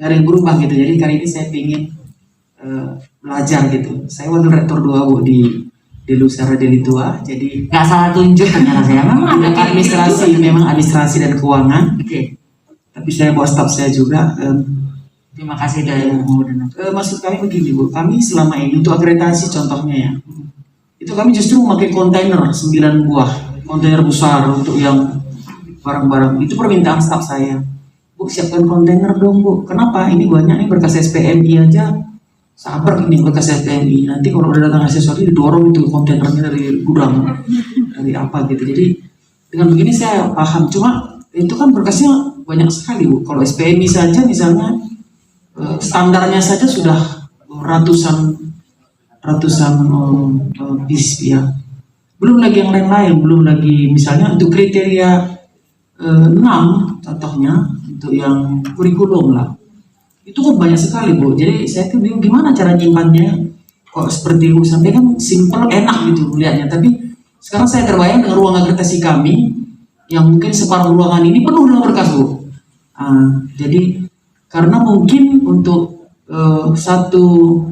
yang berubah gitu. Jadi kali ini saya ingin belajar gitu. Saya wakil rektor 2 Bu di Sierra Deli Tua. Jadi nggak salah tunjuk ternyata saya. Memang ada administrasi dan keuangan. Oke. Tapi saya bawa staf saya juga. Terima kasih dari maksud kami begini Bu, kami selama ini untuk akreditasi contohnya ya. Itu kami justru memakai kontainer 9 buah, kontainer besar untuk yang barang-barang. Itu permintaan staf saya. Bu, siapkan kontainer dong Bu. Kenapa? Ini banyak nih berkas SPMI aja. Sabar ini berkas SPMI. Nanti kalau udah datang sesuatu didorong itu kontainernya dari gudang, dari apa gitu. Jadi dengan begini saya paham. Cuma itu kan berkasnya banyak sekali Bu. Kalau SPMI saja misalnya standarnya saja sudah ratusan bis ya, belum lagi yang lain-lain, belum lagi misalnya untuk kriteria 6 contohnya untuk yang kurikulum lah, itu kan banyak sekali Bu. Jadi saya tuh bingung gimana cara nyimpannya, kok seperti Bu sampaikan simple enak gitu melihatnya, tapi sekarang saya terbayang dengan ruang akreditasi kami yang mungkin separuh ruangan ini penuh dengan berkas Bu. Jadi karena mungkin untuk satu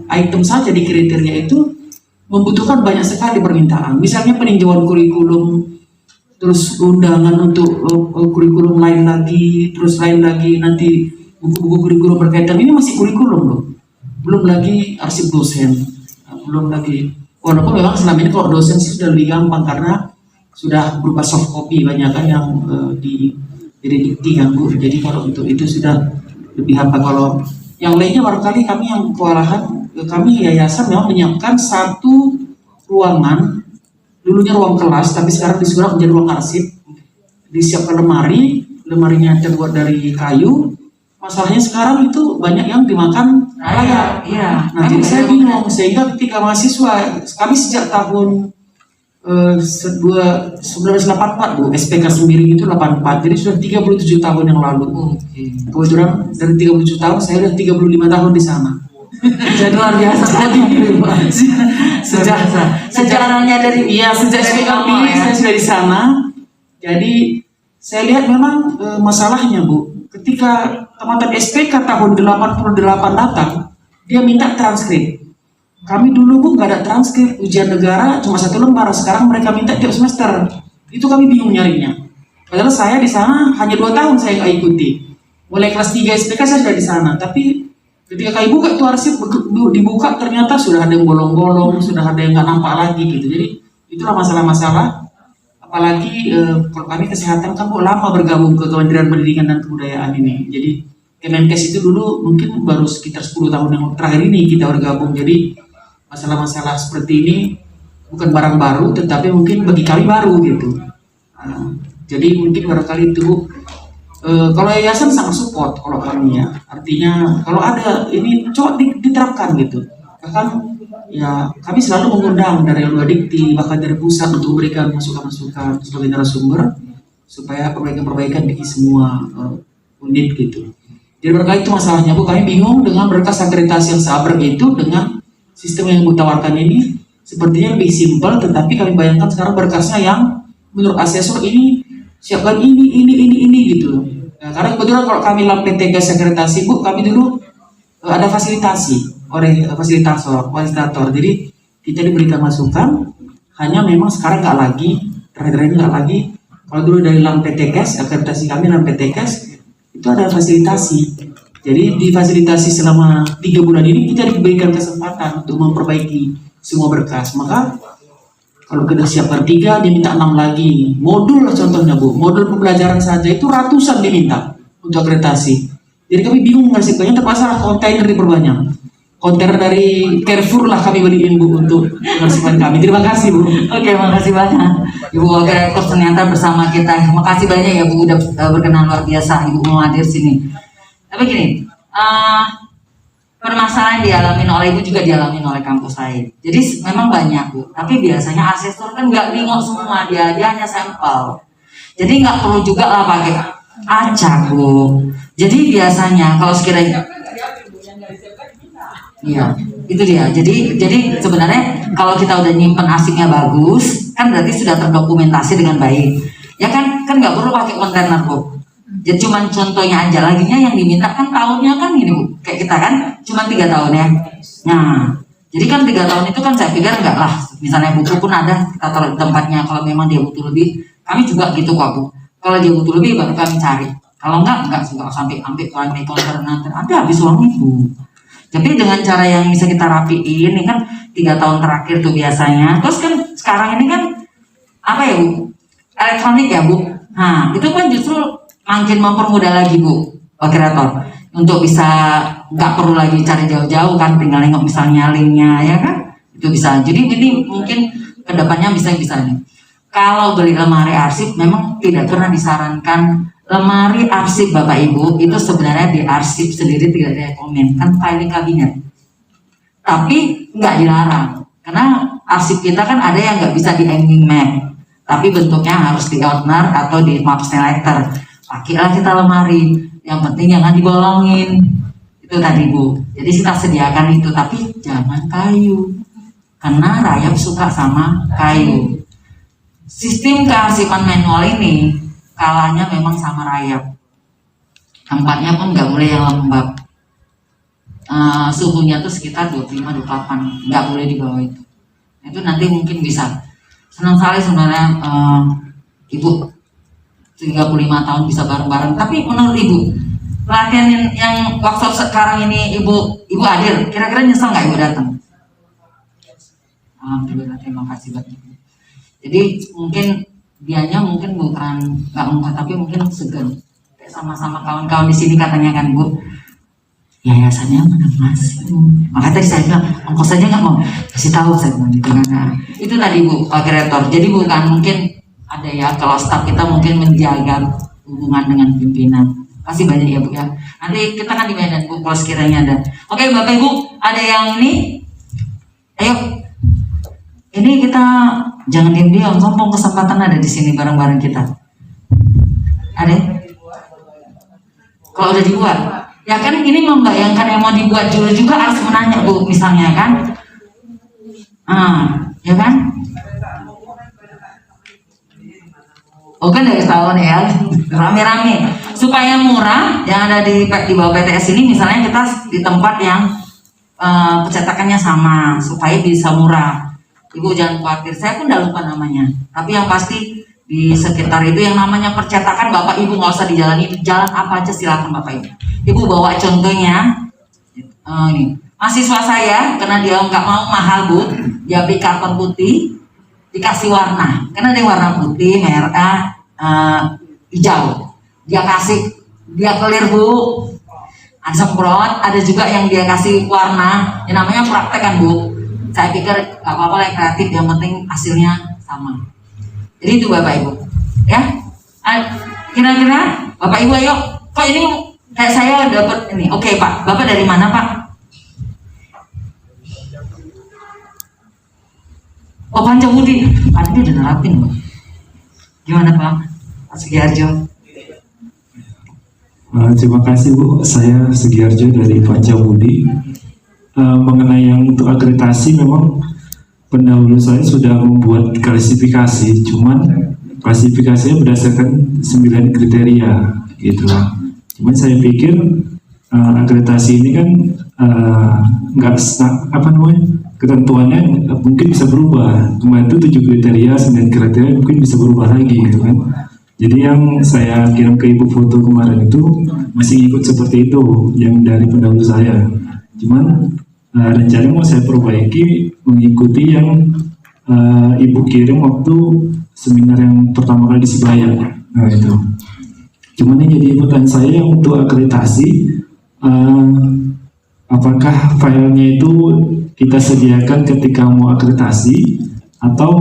item saja di kriteria itu membutuhkan banyak sekali permintaan. Misalnya peninjauan kurikulum, terus undangan untuk kurikulum lain lagi, terus lain lagi nanti buku-buku kurikulum berkaitan. Ini masih kurikulum loh, belum lagi arsip dosen, belum lagi. Walaupun memang selama ini kalau dosen sih sudah lebih gampang karena sudah berupa soft copy banyak kan yang didikti kan Bu. Jadi kalau untuk itu sudah lebih gampang. Kalau yang lainnya barangkali kami yang kewalahan, kami yayasan memang menyiapkan satu ruangan, dulunya ruang kelas, tapi sekarang disulap menjadi ruang arsip. Disiapkan lemarinya terbuat dari kayu. Masalahnya sekarang itu banyak yang dimakan raya. Iya. Nah, jadi saya bingung, sehingga ketika mahasiswa, kami sejak tahun 1984 Bu, SPK sendiri itu 84, jadi sudah 37 tahun yang lalu. Kebetulan dari 37 tahun saya sudah 35 tahun di sana. Jadi luar biasa tadi. Sejarahnya dari sejak SPK saya sudah di sana. Jadi saya lihat memang masalahnya Bu, ketika teman-teman SPK tahun 88 datang, dia minta transkrip. kami dulu Bu nggak ada transkrip ujian negara, cuma 1 lembar. Sekarang mereka minta tiap semester. Itu kami bingung nyarinya. Padahal saya di sana hanya 2 tahun saya nggak ikuti. Mulai kelas 3 SPK saya sudah di sana. Tapi ketika kami buka itu arsip, dibuka ternyata sudah ada yang bolong-bolong, sudah ada yang nggak nampak lagi gitu. Jadi itulah masalah-masalah. Apalagi kalau kami kesehatan kan Bu lama bergabung ke Kementerian Pendidikan dan Kebudayaan ini. Jadi Kemenkes itu dulu mungkin baru sekitar 10 tahun yang terakhir ini kita bergabung. Jadi masalah-masalah seperti ini bukan barang baru, tetapi mungkin bagi kami baru gitu. Jadi mungkin barangkali itu kalau yayasan sangat support kalau kami ya. Artinya kalau ada ini coba diterapkan gitu. Bahkan ya kami selalu mengundang dari Luar Dikti bahkan dari pusat untuk memberikan masukan-masukan sebagai narasumber supaya perbaikan-perbaikan bagi semua unit gitu. Jadi barangkali itu masalahnya Bu, kami bingung dengan berkas akreditasi yang seabrek itu dengan sistem yang ditawarkan ini sepertinya lebih simpel, tetapi kami bayangkan sekarang berkasnya yang menurut asesor ini siapkan ini gitu. Nah, karena kebetulan kalau kami LAMPTK akreditasi Bu, kami dulu ada fasilitasi oleh fasilitator. Jadi kita diberikan masukan, hanya memang sekarang nggak lagi, terakhir ini nggak lagi. Kalau dulu dari LAMPTK akreditasi kami LAMPTK itu ada fasilitasi. Jadi difasilitasi selama 3 bulan ini kita diberikan kesempatan untuk memperbaiki semua berkas. Maka kalau kita siapkan 3, diminta 6 lagi. Modul lah contohnya Bu, modul pembelajaran saja itu ratusan diminta untuk akreditasi. Jadi kami bingung ngasihkannya, terpaksa kontainer diperbanyak. Kontainer dari Carrefour lah kami beliin Bu untuk mengarsipkan kami. Terima kasih Bu. Oke, makasih banyak Ibu Wakil Rektor ternyata bersama kita. Makasih banyak ya Bu udah berkenan, luar biasa Ibu mau hadir sini. Tapi gini, permasalahan dialami oleh Ibu juga dialami oleh kampus lain. Jadi memang banyak Bu, tapi biasanya asesor kan nggak nengok semua, dia hanya sampel. Jadi nggak perlu juga lah pakai acak Bu. Jadi biasanya kalau sekiranya iya, itu dia. Jadi sebenarnya kalau kita udah nyimpen arsipnya bagus, kan berarti sudah terdokumentasi dengan baik. Ya kan nggak perlu pakai kontainer Bu. Jadi cuman contohnya aja, laginya yang diminta kan tahunnya kan ini Bu, kayak kita kan cuma 3 tahun ya. Nah, jadi kan 3 tahun itu kan saya pikir enggak lah. Misalnya buku pun ada kita taruh di tempatnya. Kalau memang dia butuh lebih, kami juga gitu kok Bu. Kalau dia butuh lebih baru kami cari. Kalau enggak sampai kontainer nanti ada habis uang Ibu. Tapi dengan cara yang bisa kita rapiin, ini kan 3 tahun terakhir tuh biasanya. Terus kan sekarang ini kan apa ya Bu? Elektronik ya Bu. Nah itu kan justru makin mempermudah lagi Bu, Wakil Rektor, untuk bisa nggak perlu lagi cari jauh-jauh kan, tinggal nengok misalnya linknya ya kan, itu bisa. Jadi ini mungkin kedepannya bisa nih. Kalau beli lemari arsip memang tidak pernah disarankan. Lemari arsip Bapak Ibu itu sebenarnya diarsip sendiri, tidak direkomend, kan filing kabinet. Tapi nggak dilarang, karena arsip kita kan ada yang nggak bisa di hanging map, tapi bentuknya harus di outner atau di map selector. Pakailah kita lemari, yang penting jangan dibolongin. Itu tadi Bu. Jadi kita sediakan itu, tapi jangan kayu, karena rayap suka sama kayu. Sistem kearsipan manual ini kalanya memang sama rayap. Tempatnya pun nggak boleh yang lembab. Suhunya tuh sekitar 25-28, nggak boleh di bawah itu. Itu nanti mungkin bisa. Senang sekali sebenarnya Ibu 35 tahun bisa bareng-bareng. Tapi menurut Ibu, pelatihan yang workshop sekarang ini Ibu hadir, kira-kira nyesel nggak Ibu datang? Alhamdulillah, terima kasih banyak. Jadi mungkin dianya mungkin bukan nggak muka, tapi mungkin segan. Kayak sama-sama kawan-kawan di sini katanya kan Bu, yayasannya mana Mas? Maka tadi saya bilang ongkos saja nggak mau, kasih tahu saya bilang gitu kan. Nah, itu tadi Bu, Wakil Rektor. Jadi bukan mungkin ada ya, kalau staf kita mungkin menjaga hubungan dengan pimpinan. Kasih banyak ya Bu ya. Nanti kita kan di Medan Bu, kalau sekiranya ada. Oke Bapak Ibu, ada yang ini? Ayo. Ini kita jangan diam-diam, mumpung kesempatan ada di sini bareng-bareng kita. Ada? Kalau udah dibuat, ya kan ini membayangkan yang mau dibuat dulu juga harus menanya Bu, misalnya kan? Ya kan? Oh kan dari tahun ya, rame-rame supaya murah. Yang ada di bawah PTS ini, misalnya kita di tempat yang pencetakannya sama supaya bisa murah. Ibu jangan khawatir, saya pun udah lupa namanya. Tapi yang pasti di sekitar itu yang namanya percetakan, Bapak Ibu nggak usah dijalani, jalan apa aja silakan Bapak Ibu. Ibu bawa contohnya, ini mahasiswa saya, karena dia nggak mau mahal Bu, dia beli karton putih, dikasih warna, karena ada yang warna putih, merah, hijau, dia clear Bu, ada semprot, ada juga yang dia kasih warna, yang namanya praktek kan Bu. Saya pikir gak apa-apa lah, kreatif, yang penting hasilnya sama. Jadi itu Bapak Ibu, ya. Kira-kira Bapak Ibu ayo, kok ini kayak saya dapat ini. Oke Pak, Bapak dari mana Pak? Oh Pancawudi, Pak ini udah nerapin Pak. Gimana Pak? Pak Sugiharjo. Terima kasih Bu, saya Sugiharjo dari Pancawudi. Mengenai yang untuk akreditasi, memang pendahulu saya sudah membuat klasifikasi, cuman klasifikasinya berdasarkan 9 kriteria gitu. Cuman saya pikir akreditasi ini kan nggak apa namanya, ketentuannya mungkin bisa berubah. Kemarin itu 7 kriteria, 9 kriteria mungkin bisa berubah lagi gitu kan. Jadi yang saya kirim ke Ibu foto kemarin itu masih ikut seperti itu yang dari pendahulu saya. Cuman rencana mau saya perbaiki mengikuti yang Ibu kirim waktu seminar yang pertama kali di Sebaya. Nah itu. Cuman yang jadi ikutan saya yang untuk akreditasi, apakah filenya itu kita sediakan ketika mau akreditasi atau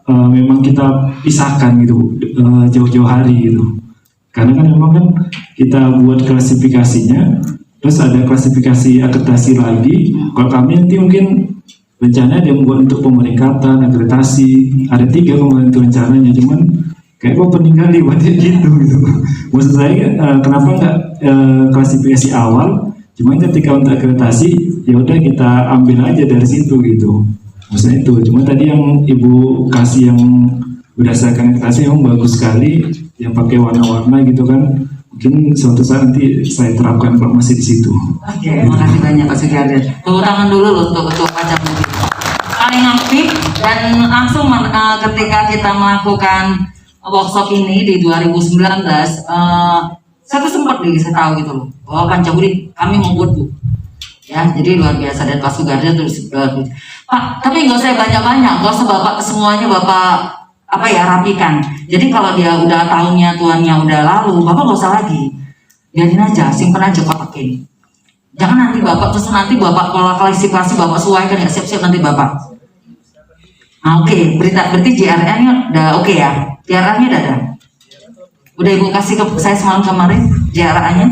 memang kita pisahkan gitu jauh-jauh hari gitu. Karena kan memang kan kita buat klasifikasinya, terus ada klasifikasi akreditasi lagi. Kalau kami nanti mungkin rencana ada yang buat untuk pemeringkatan, akreditasi, ada 3 kemarin itu rencananya, cuman kayak kok peninggal dibuatnya gitu. Maksud saya kenapa nggak klasifikasi awal, cuman ketika untuk akreditasi ya udah kita ambil aja dari situ gitu. Maksudnya itu, cuma tadi yang Ibu kasih yang berdasarkan akreditasi yang bagus sekali, yang pakai warna-warna gitu kan. Mungkin suatu saat nanti saya terapkan kalau masih di situ. Oke, terima kasih banyak Pak Sugiharjo. Tepuk tangan dulu loh untuk Pancawudi. Paling aktif dan langsung ketika kita melakukan workshop ini di 2019, saya tuh sempat saya tahu gitu loh, bahwa Pancawudi kami membuat Bu. Ya, jadi luar biasa, dan Pak Sugiharjo terus Pak, tapi nggak usah banyak-banyak, nggak usah Bapak semuanya Bapak rapikan. Jadi kalau dia udah tahunnya tuannya udah lalu, Bapak nggak usah lagi, biarin aja, simpan aja kotak ini. Jangan nanti Bapak terus nanti Bapak kalau klasifikasi Bapak sesuaikan, nggak siap-siap nanti Bapak. Nah, oke, berarti JRA-nya udah oke ya, JRA-nya udah ada. Udah Ibu kasih ke saya semalam kemarin JRA-nya.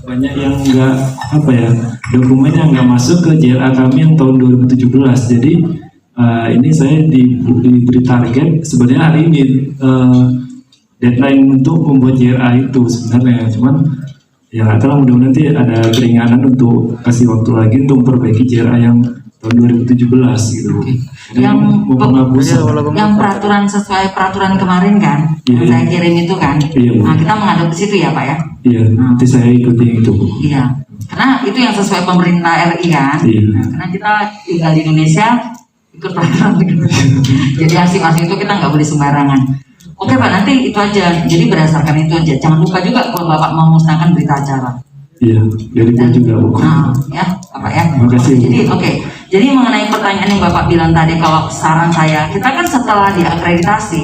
Banyak yang nggak dokumennya nggak masuk ke JLA kami yang tahun 2017. Jadi ini saya diberi target sebenarnya hari ini deadline untuk membuat JLA itu sebenarnya, cuman ya nggak tahu, mudah-mudahan nanti ada keringanan untuk kasih waktu lagi untuk memperbaiki JLA yang tahun 2017 gitu. Yang peraturan sesuai peraturan kemarin kan, yang saya kirim itu kan. Nah kita menghadap ke situ ya Pak ya. Iya, nanti saya ikuti itu. Iya, karena itu yang sesuai pemerintah RI kan. Nah, karena kita tinggal di Indonesia, ikut peraturan jadi asing-asing itu kita nggak boleh sembarangan. Oke Pak, nanti itu aja. Jadi berdasarkan itu aja. Jangan lupa juga kalau Bapak mau musnahkan berita acara. Iya, dari Bu juga Bu. Nah, ya Bapak ya. Terima kasih. Jadi jadi mengenai pertanyaan yang Bapak bilang tadi, kalau saran saya, kita kan setelah diakreditasi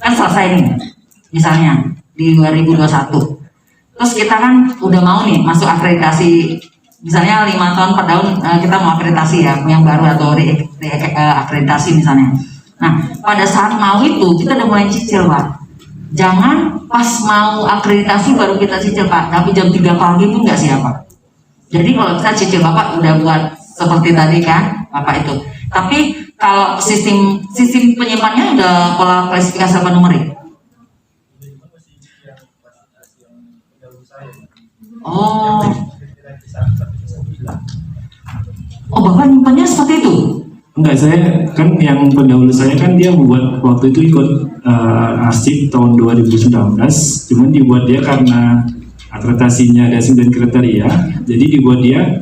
kan selesai nih, misalnya di 2021. Terus kita kan udah mau nih masuk akreditasi, misalnya 5 tahun per tahun kita mau akreditasi ya, yang baru atau akreditasi misalnya. Nah, pada saat mau itu kita udah mulai cicil Pak. Jangan pas mau akreditasi baru kita cicil Pak, tapi jam 3 pagi pun nggak siap Pak. Jadi kalau kita cicil Bapak udah buat seperti tadi kan Bapak itu. Tapi kalau sistem penyimpanannya udah pola klasifikasi apa numerik? Oh Bapak nyimpannya seperti itu? Enggak, saya kan yang pendahulu saya kan dia membuat waktu itu ikut ASIP tahun 2019, cuman dibuat dia karena akreditasinya ada 9 kriteria, jadi dibuat dia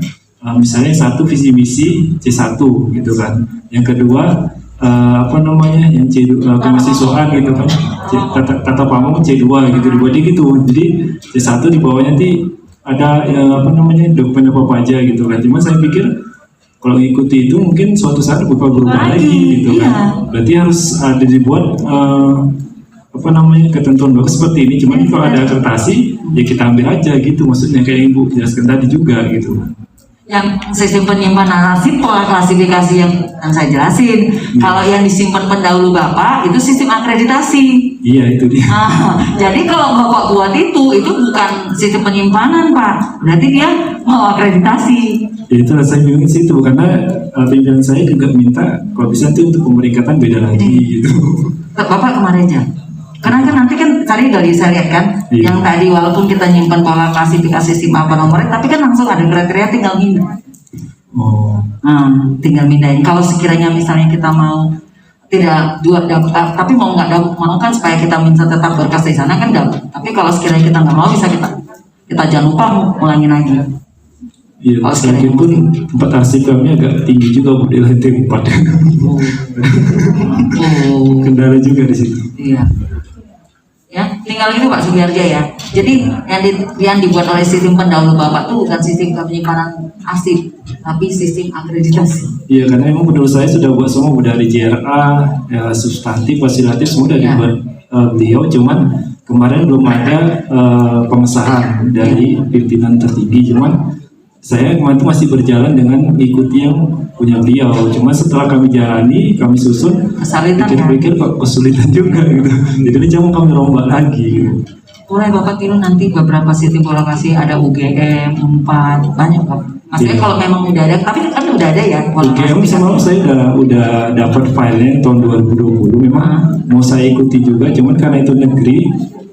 misalnya satu visi misi C1 gitu kan, yang kedua apa namanya yang C2 kemahasiswaan gitu kan, tata pamong C2 gitu, dibuat dia gitu. Jadi C1 di bawahnya nanti ada apa namanya dokumen apa aja gitu kan. Cuma saya pikir kalau ikuti itu mungkin suatu saat berubah lagi gitu iya. kan. Berarti harus ada dibuat apa namanya ketentuan bagus seperti ini. Cuman kalau ada akreditasi ya kita ambil aja gitu. Maksudnya kayak Ibu jelaskan tadi juga gitu. Yang sistem penyimpanan arsip pola klasifikasi yang saya jelasin. Kalau yang disimpan pendahulu Bapak itu sistem akreditasi. Iya itu dia. Jadi kalau Bapak buat itu bukan sistem penyimpanan Pak, berarti dia mau akreditasi. Ya, itu saya bilang di situ karena pimpinan saya juga minta kalau bisa itu untuk pemeringkatan beda lagi gitu. Bapak kemarin aja. Karena kan nanti kan tadi dari saya lihat kan, Iya. yang tadi walaupun kita nyimpan pola klasifikasi sistem apa nomornya, tapi kan langsung ada kriteria tinggal mindah. Oh. Nah, tinggal mindahin. Kalau sekiranya misalnya kita mau tidak tapi mau nggak mau kan supaya kita minta tetap berkas di sana kan dapat. Tapi kalau sekiranya kita nggak mau bisa kita jangan lupa ngulangin lagi. Iya, Oh, meskipun pun tempat arsip kami agak tinggi juga Bu di lantai 4. Oh, Kendala juga di situ. iya. Ya, tinggal itu Pak Sugiarja ya. Jadi yang dibuat oleh sistem pendahulu Bapak itu bukan sistem penyimpanan arsip, tapi sistem akreditasi. Iya, karena emang menurut saya sudah buat semua dari JRA, ya, substantif, fasilitatif semua sudah Ya. dibuat beliau, cuman kemarin belum ada pengesahan dari pimpinan tertinggi, cuman saya kemarin itu masih berjalan dengan ikuti yang punya beliau. Cuma setelah kami jalani, kami susun, Kesulitan kan? pikir-pikir kok kesulitan juga gitu. Jadi jangan kami rombak lagi. Gitu. Mulai Bapak tiru nanti beberapa sistem lokasi ada UGM, 4, banyak Pak. Maksudnya Iya. kalau memang udah ada, tapi kan udah ada ya. UGM semalam saya udah dapat filenya tahun 2020. Memang mau saya ikuti juga, cuman karena itu negeri,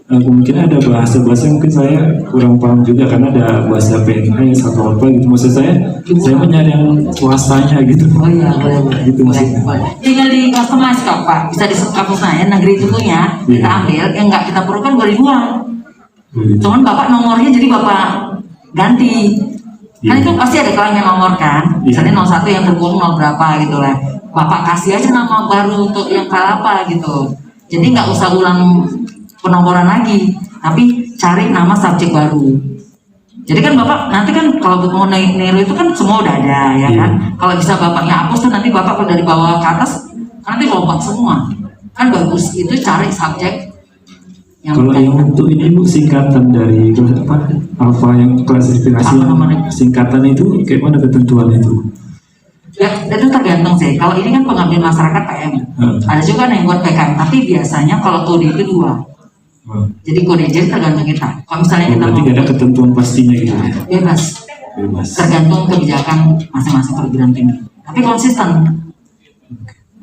mungkin ada bahasa-bahasa mungkin saya kurang paham juga karena ada bahasa PNS atau apa gitu. Maksud saya mencari yang swastanya gitu. Oh iya, boleh. Gitu maksudnya. Tinggal di customize kok Pak, bisa di kampus saya negeri itu punya, kita Iya. ambil, yang nggak kita perlukan boleh dibuang. Gitu. Cuman Bapak nomornya jadi Bapak ganti. Kan Iya. itu pasti ada kelangnya nomor kan, Iya. misalnya 01 yang terkurung 0 berapa gitu lah. Bapak kasih aja nama baru untuk yang apa gitu. Jadi nggak usah ulang penomoran lagi, tapi cari nama subjek baru. Jadi kan Bapak nanti kan kalau mau niru itu kan semua udah ada ya Iya. kan. Kalau bisa Bapaknya hapus tuh nanti Bapak kalau dari bawah ke atas nanti lompat semua. Kan bagus itu cari subjek yang Kalau yang untuk ini Bu singkatan dari apa alfa yang klasifikasi Apa namanya? singkatan itu kayak mana ketentuan itu? ya itu tergantung sih. Kalau ini kan pengabdian masyarakat PM. Ada juga yang buat PKM, tapi biasanya kalau kode itu 2. Jadi kode jadi tergantung kita. Kalau misalnya kita Berarti mau nggak ada ketentuan pastinya gitu ya? bebas, Bebas. tergantung kebijakan masing-masing perguruan tinggi. Tapi konsisten.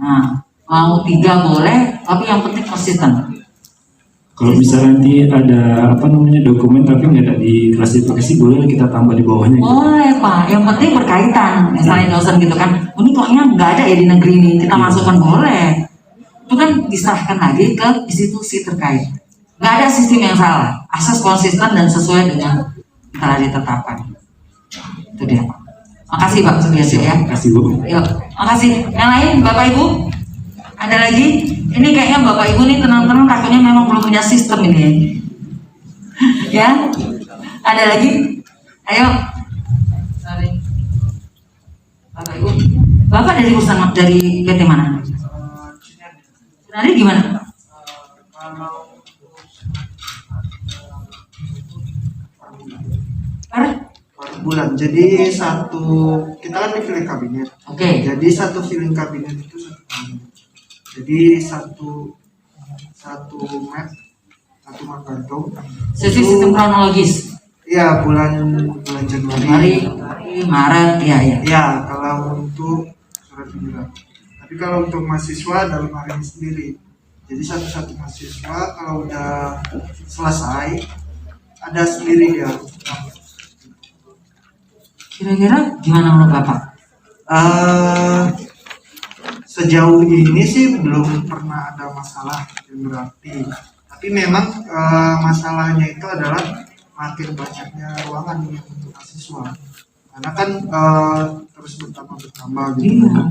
Nah, mau 3 boleh, tapi yang penting konsisten. Kalau misalnya nanti ada apa namanya dokumen tapi nggak ada di klasifikasi boleh kita tambah di bawahnya gitu. Boleh Pak, yang penting berkaitan. Misalnya dosen gitu kan, ini pokoknya nggak ada ya di negeri ini, kita masukkan boleh. Itu kan diserahkan lagi ke institusi terkait. Nggak ada sistem yang salah, asas konsisten dan sesuai dengan yang telah ditetapkan. Itu dia Pak. Makasih Pak Sugiarjo ya. Terima kasih Bu. Yuk, makasih. Yang lain Bapak Ibu? Ada lagi? Ini kayaknya Bapak Ibu nih tenang-tenang takutnya memang belum punya sistem ini. Ya? Ada lagi? Ayo. Sorry. Bapak Ibu. Bapak dari urusan dari PT mana? Nanti gimana? Per bulan. Jadi kita kan di filing kabinet. Oke. Jadi satu filing kabinet itu 1 tahun. Jadi satu map, satu map gantung. Sistem kronologis. Iya, bulan Januari. Januari, Maret, ya ya. Ya, kalau untuk surat panggilan. Tapi kalau untuk mahasiswa dalam hari ini sendiri. Jadi satu-satu mahasiswa kalau udah selesai ada sendiri dia. Kira-kira gimana menurut Bapak? sejauh ini sih belum pernah ada masalah yang berarti. Tapi memang masalahnya itu adalah makin banyaknya ruangan yang untuk mahasiswa. Karena kan terus bertambah gitu. Iya.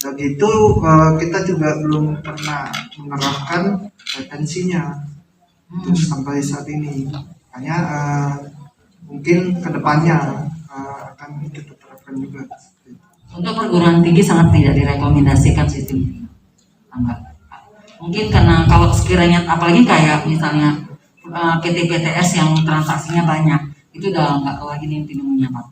Dan gitu kita juga belum pernah menerapkan retensinya terus sampai saat ini. Makanya mungkin kedepannya akan kita terapkan juga. Untuk perguruan tinggi sangat tidak direkomendasikan sistem ini. Enggak. Mungkin karena kalau sekiranya apalagi kayak misalnya PT-PTS yang transaksinya banyak, itu udah nggak tahu lagi nih namanya Pak.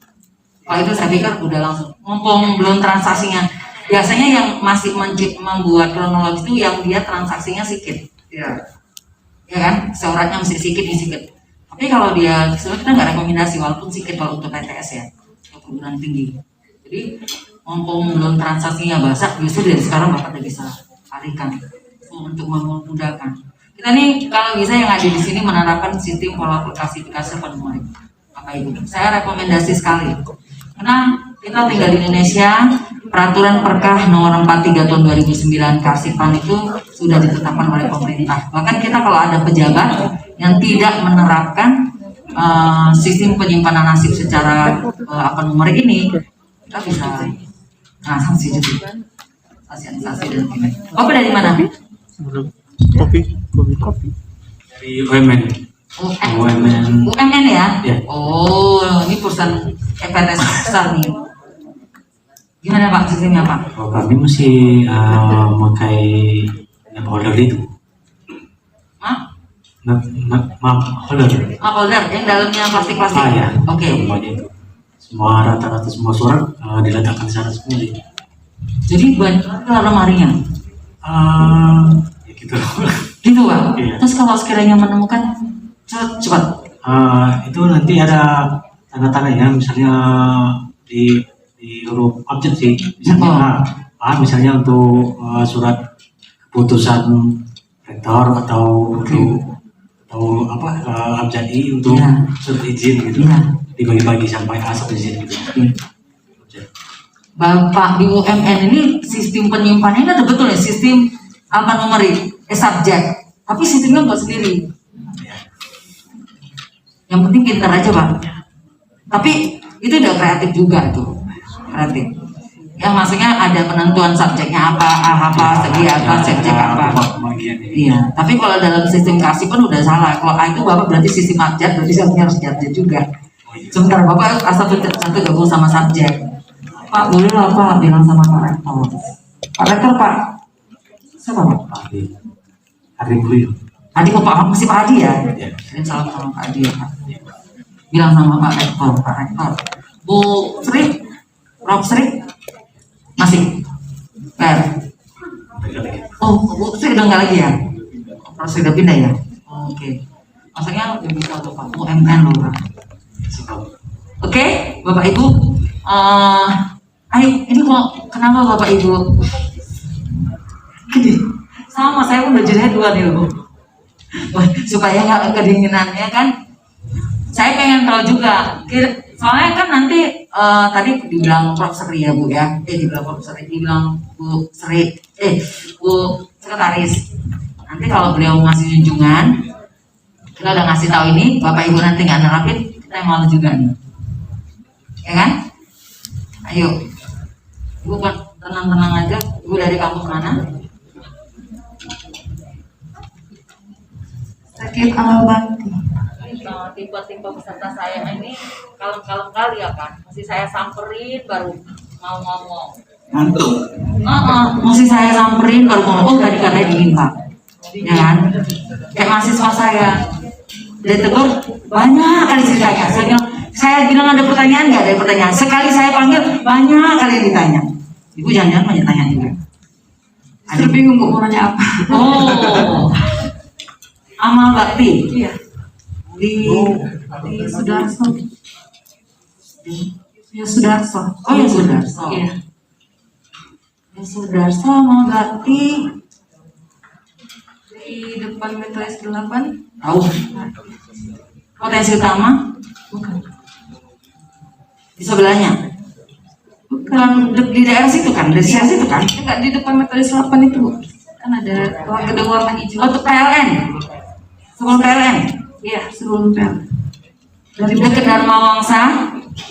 Kalau itu saya pikir udah langsung, mumpung belum transaksinya. Biasanya yang masih membuat kronologi itu yang dia transaksinya sedikit, Iya. ya kan? Seuratnya masih sedikit. Tapi kalau dia, sebenarnya kita nggak rekomendasi walaupun sedikit kalau untuk PTS ya, untuk perguruan tinggi. Jadi mumpung belum transaksinya basah, justru dari sekarang Bapak udah bisa alihkan untuk memudahkan. Kita nih kalau bisa yang ada di sini menerapkan sistem pola klasifikasi penuh Bapak Ibu. Saya rekomendasi sekali. Karena kita tinggal di Indonesia, peraturan Perkah nomor 43 tahun 2009 Karsipan itu sudah ditetapkan oleh pemerintah. Bahkan kita kalau ada pejabat yang tidak menerapkan sistem penyimpanan nasib secara numerik ini, kita bisa sanksi juga. Sanksi dan pidana. Bapak dari mana? Kopi. Dari UMN. UMN ya? Ya. Oh, ini perusahaan EPTS besar nih. Gimana Pak sistemnya Pak? Oh, kami mesti memakai holder itu. Hah? Holder. Holder yang dalamnya plastik-plastik. Ya. Oke. Semuanya itu. Semua rata-rata semua surat diletakkan di sana semua. Jadi banyak lemarinya. Ya gitu. Gitu Pak. Iya. Terus kalau sekiranya menemukan cepat. Itu nanti ada tanda-tandanya, misalnya di huruf abjad sih. Misalnya misalnya untuk surat keputusan rektor atau abjad I untuk Ya. surat izin gitu. Ya. Dibagi-bagi sampai A sampai Z gitu. Bapak di UMN ini sistem penyimpanannya kan betul ya, sistem numerik, subjek. Tapi sistemnya buat sendiri. Yang penting pintar aja Pak. Tapi itu udah kreatif juga tuh, kreatif. Yang maksudnya ada penentuan subjeknya apa, segi apa, subjek apa. Iya. Tapi kalau dalam sistem Karsipan udah salah. Kalau A itu Bapak berarti sistem abjad, berarti saya harus abjad juga. Sebentar Bapak asal satu gabung sama subjek. Pak boleh lah Pak bilang sama Pak Rektor. Pak Rektor Pak. Siapa Pak? Hari dulu. Adi kok Pak masih Pak Adi ya? Ya. Kirim salam sama Pak Adi ya Pak. Bilang sama Pak Rektor, Bu Sri, Prof Sri masih Per. Oh, Bu Sri udah nggak lagi ya? Prof Sri udah pindah ya? Oke. Maksudnya lebih bisa tuh Pak, UMN loh Pak. Oke, Bapak Ibu. Ini kok kenapa Bapak Ibu? Gini, sama saya pun belajarnya 2 nih loh. Supaya nggak kedinginannya kan. Saya pengen tahu juga. Soalnya kan nanti tadi dibilang Prof Sri ya Bu ya. Dibilang Prof Sri, dibilang Bu Sri, Bu Sekretaris. Nanti kalau beliau ngasih junjungan, kita udah ngasih tahu ini, Bapak Ibu nanti nggak nerapin, kita yang malu juga nih. Ya kan? Ayo. Ibu tenang-tenang aja. Ibu dari kampus mana? Sakit Al-Bakti. Tipe-tipe peserta saya ini kalem-kalem kali ya kan. Mesti saya samperin baru mau ngomong. Ngantuk. Mesti saya samperin baru ngomong. Oh tadi katanya dingin Pak. Ya kan? Kayak mahasiswa saya. Dia tegur banyak kali ceritanya. Saya bilang ada pertanyaan nggak? Ada pertanyaan. Sekali saya panggil banyak kali ditanya. Ibu jangan-jangan banyak tanya juga. Ada bingung mau nanya apa? Oh, amal bakti. Iya. Di Sudarso. Ya Sudarso. Oh ya Sudarso. Iya. Ya Sudarso amal bakti di depan Metro S8. Tahu. Potensi utama? Bukan. Di sebelahnya? Kan di daerah situ kan, di daerah situ kan. Enggak di depan metode selapan itu, Bu. Kan ada gedung warna hijau. Untuk PLN, sebelum PLN, Iya, sebelum PL. dari dekat Dharma Wangsa.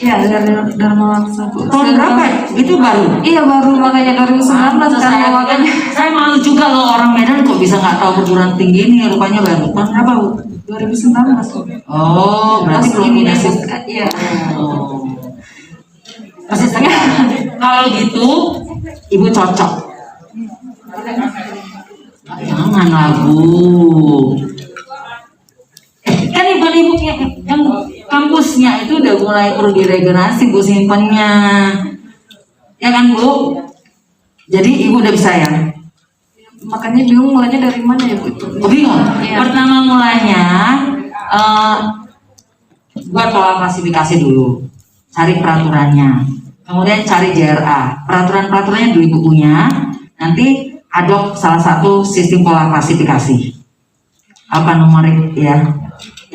Iya, dari Dharma Wangsa, Bu. Tahun berapa? Itu baru. Iya, baru makanya 2019 kan makanya. Saya malu juga loh, orang Medan kok bisa nggak tahu perguruan tinggi ini, rupanya baru. Tahun berapa, Bu? 2019, Bu. Oh, berarti belum punya sistem. Iya. Oh. Masih setengah. Kalau gitu, ibu cocok. Jangan lah, Bu. Kan ibu yang kampusnya itu udah mulai perlu diregenerasi, Bu, simpennya. Ya kan, Bu? Jadi ibu udah bisa ya? Makanya bingung mulainya dari mana ya, Bu? Oh, bingung. Iya. Pertama mulanya buat pola klasifikasi dulu, cari peraturannya, kemudian cari JRA, peraturannya dulu ibu punya, nanti adop salah satu sistem pola klasifikasi, apa numerik ya,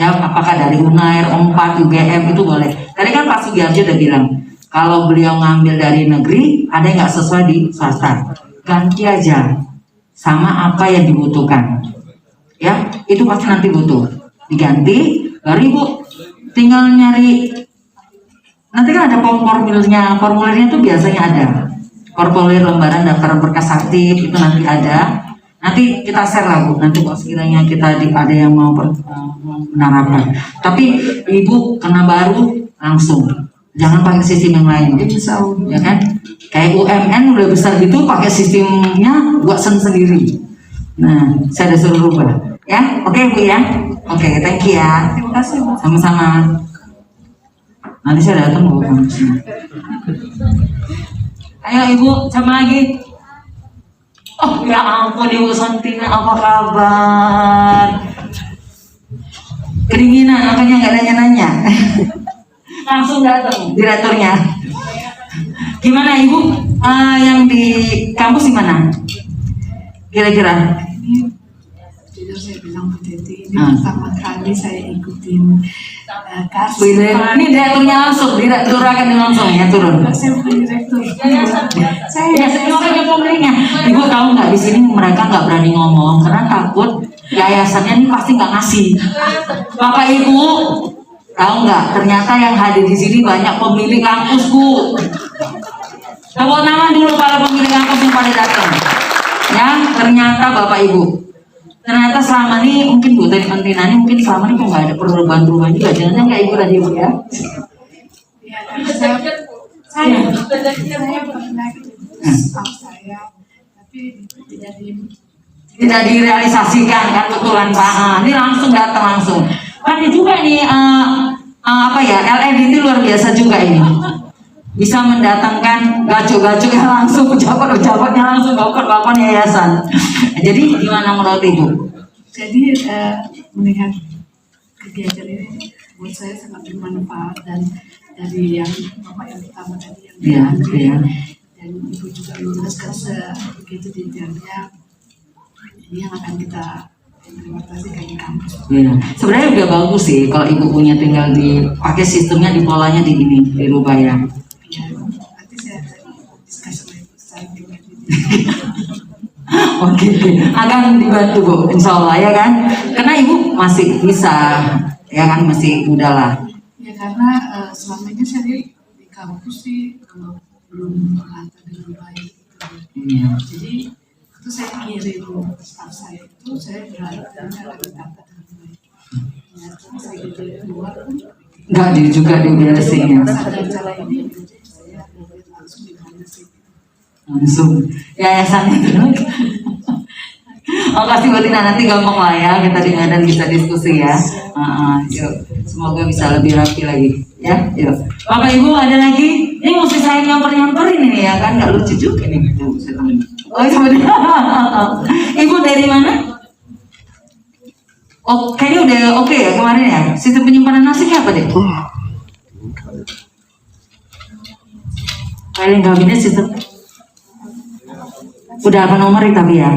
apakah dari Unair, 4, UGM itu boleh. Tadi kan Pak Sugiarjo udah bilang, kalau beliau ngambil dari negeri, ada yang nggak sesuai di swasta, ganti aja sama apa yang dibutuhkan. Ya, itu pasti nanti butuh diganti, baru ibu tinggal nyari. Nanti kan ada formulirnya tuh biasanya ada formulir lembaran daftar berkas aktif, itu nanti ada. Nanti kita share lah, Bu, nanti kalau sekiranya kita ada yang mau menerapkan. Tapi ibu kena baru langsung, jangan pakai sistem yang lain, ya kan? Kayak UMN udah besar gitu, pakai sistemnya buat sendiri. Nah, saya udah suruh rubah. Ya, oke, Bu ya. Oke, thank you ya. Terima kasih, Bu. Sama-sama. Nanti saya datang, Bu. Ayo Ibu, sama lagi. Oh ya ampun, Ibu Santina, apa kabar? Kedinginan, makanya nggak nanya-nanya. Langsung datang direkturnya. Gimana Ibu? Yang di kampus di mana? Kira-kira? Ini jujur saya bilang Bu Teti, ini pertama kali saya ikutin kearsipan. Ini direkturnya langsung, direktur akan langsung ya turun. Saya bukan direktur. Saya makanya pembelinya. Ibu tahu nggak, di sini mereka nggak berani ngomong karena takut yayasannya ini pasti nggak ngasih. Bapak Ibu tahu nggak? Ternyata yang hadir di sini banyak pemilik kampus, Bu. Tepuk tangan dulu para pemilik kampus yang pada datang. Ya, ternyata Bapak Ibu. Ternyata selama ini mungkin Bu Teti Pentina ini mungkin selama ini kok nggak ada perubahan juga. Jangan kayak Ibu tadi, Bu ya. Ya, saya pernah staff saya, tapi tidak direalisasikan kan, betulan Pak. Ini langsung datang langsung. Kan juga ini apa ya, LED itu luar biasa juga ini. Bisa mendatangkan gacu-gacu yang langsung, pejabat-pejabatnya langsung, bapak-bapak yayasan. Jadi gimana menurut Ibu? Jadi melihat kegiatan ini buat saya sangat bermanfaat, dan dari yang Bapak yang pertama tadi yang Iya. dan Ibu juga menjelaskan sebegitu detailnya, ini yang akan kita implementasikan di kampus. Iya. Sebenarnya udah bagus sih kalau Ibu punya, tinggal dipakai sistemnya, di polanya di ini, dirubah ya. Ya, nanti saya diskusi sama Ibu secara pribadi. Oke, akan dibantu Bu, insya Allah ya kan. Karena Ibu masih bisa, ya kan, masih muda lah. Ya, karena selama ini saya di kampus sih belum terlatih dengan baik. Iya. Jadi itu saya kirim staff saya itu, saya berharap dan saya akan ditata dengan baik. Ya, terus saya kirim keluar pun Enggak juga diberesin ya. sadar cara ini, jadi saya boleh langsung diberesin. Langsung yayasannya dulu. Oh, kasih buat Tina, nanti gampang lah ya kita dan bisa diskusi ya. Yuk, semoga bisa lebih rapi lagi ya. Yuk, Bapak Ibu ada lagi? Ini mesti saya nyamperin ini ya kan, nggak lucu juga ini. Oh sebenarnya. Ibu dari mana? Oh kayaknya udah oke ya kemarin ya. Sistem penyimpanan nasiknya apa deh? Filing kabinet sistem. Udah apa nomor tapi ya?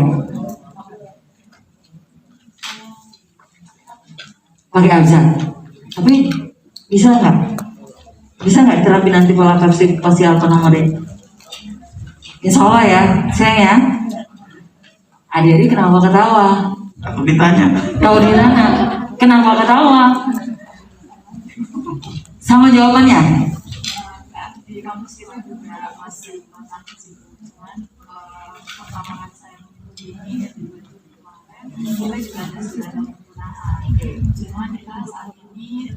Pakai Abzan. Tapi bisa nggak? Bisa nggak terapi nanti pola klasifikasi alfa nomor Insya Allah ya, sayang ya. Adik kenapa ketawa? Aku ditanya. Kau di mana? Kenapa ketawa? Sama jawabannya? Di kampus kita juga masih tentang situ, cuman perkembangan saya mengikuti ini dari 20 kemarin kita juga sudah ada penggunaan, cuman kita saat ini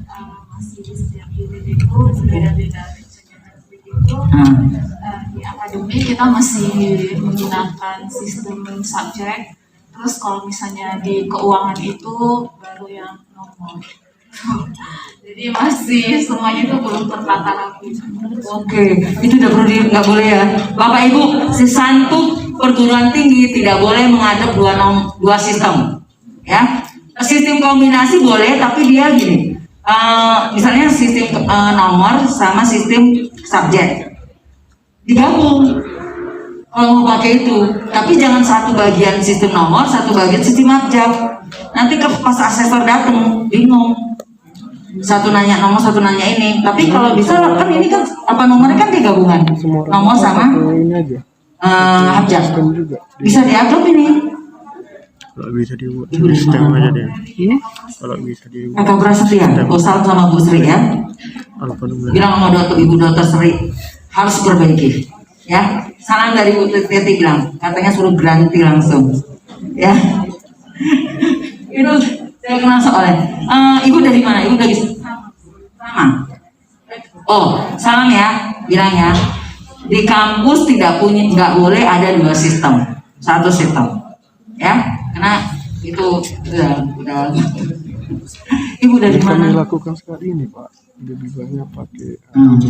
masih di setiap unit itu berbeda-beda kegiatan itu. Di akademik kita masih menggunakan sistem subjek, terus kalau misalnya di keuangan itu baru yang nomor. Jadi masih semuanya itu belum tertata rapi. Oke, itu udah perlu nggak boleh ya, Bapak Ibu. Satu perguruan tinggi tidak boleh mengadop dua sistem, ya. Sistem kombinasi boleh, tapi dia gini, misalnya sistem nomor sama sistem subjek digabung. Kalau mau pakai itu, tapi jangan satu bagian sistem nomor, satu bagian sistem abjad. Nanti pas asesor datang bingung. Satu nanya nomor, satu nanya ini. Tapi kalau bisa kan ini kan apa nomornya kan digabungan. Nomor sama abjad. Bisa diatur ini. Kalau bisa dibuat Ibu dari sistem mana? aja deh. Kalau bisa dibuat. Kakak Prasetya, oh salam sama Bu Sri ya. Alhamdulillah. Bilang sama Ibu Dokter Sri harus perbaiki. Ya, salam dari Bu Teti bilang, katanya suruh ganti langsung. Ya, itu saya kenal soalnya. Ibu dari mana? Ibu dari sama. Oh, salam ya, bilang ya. Di kampus nggak boleh ada dua sistem, satu sistem. Ya, karena itu udah. Ibu dari Kami mana? lakukan sekali ini Pak. Lebih banyak pakai.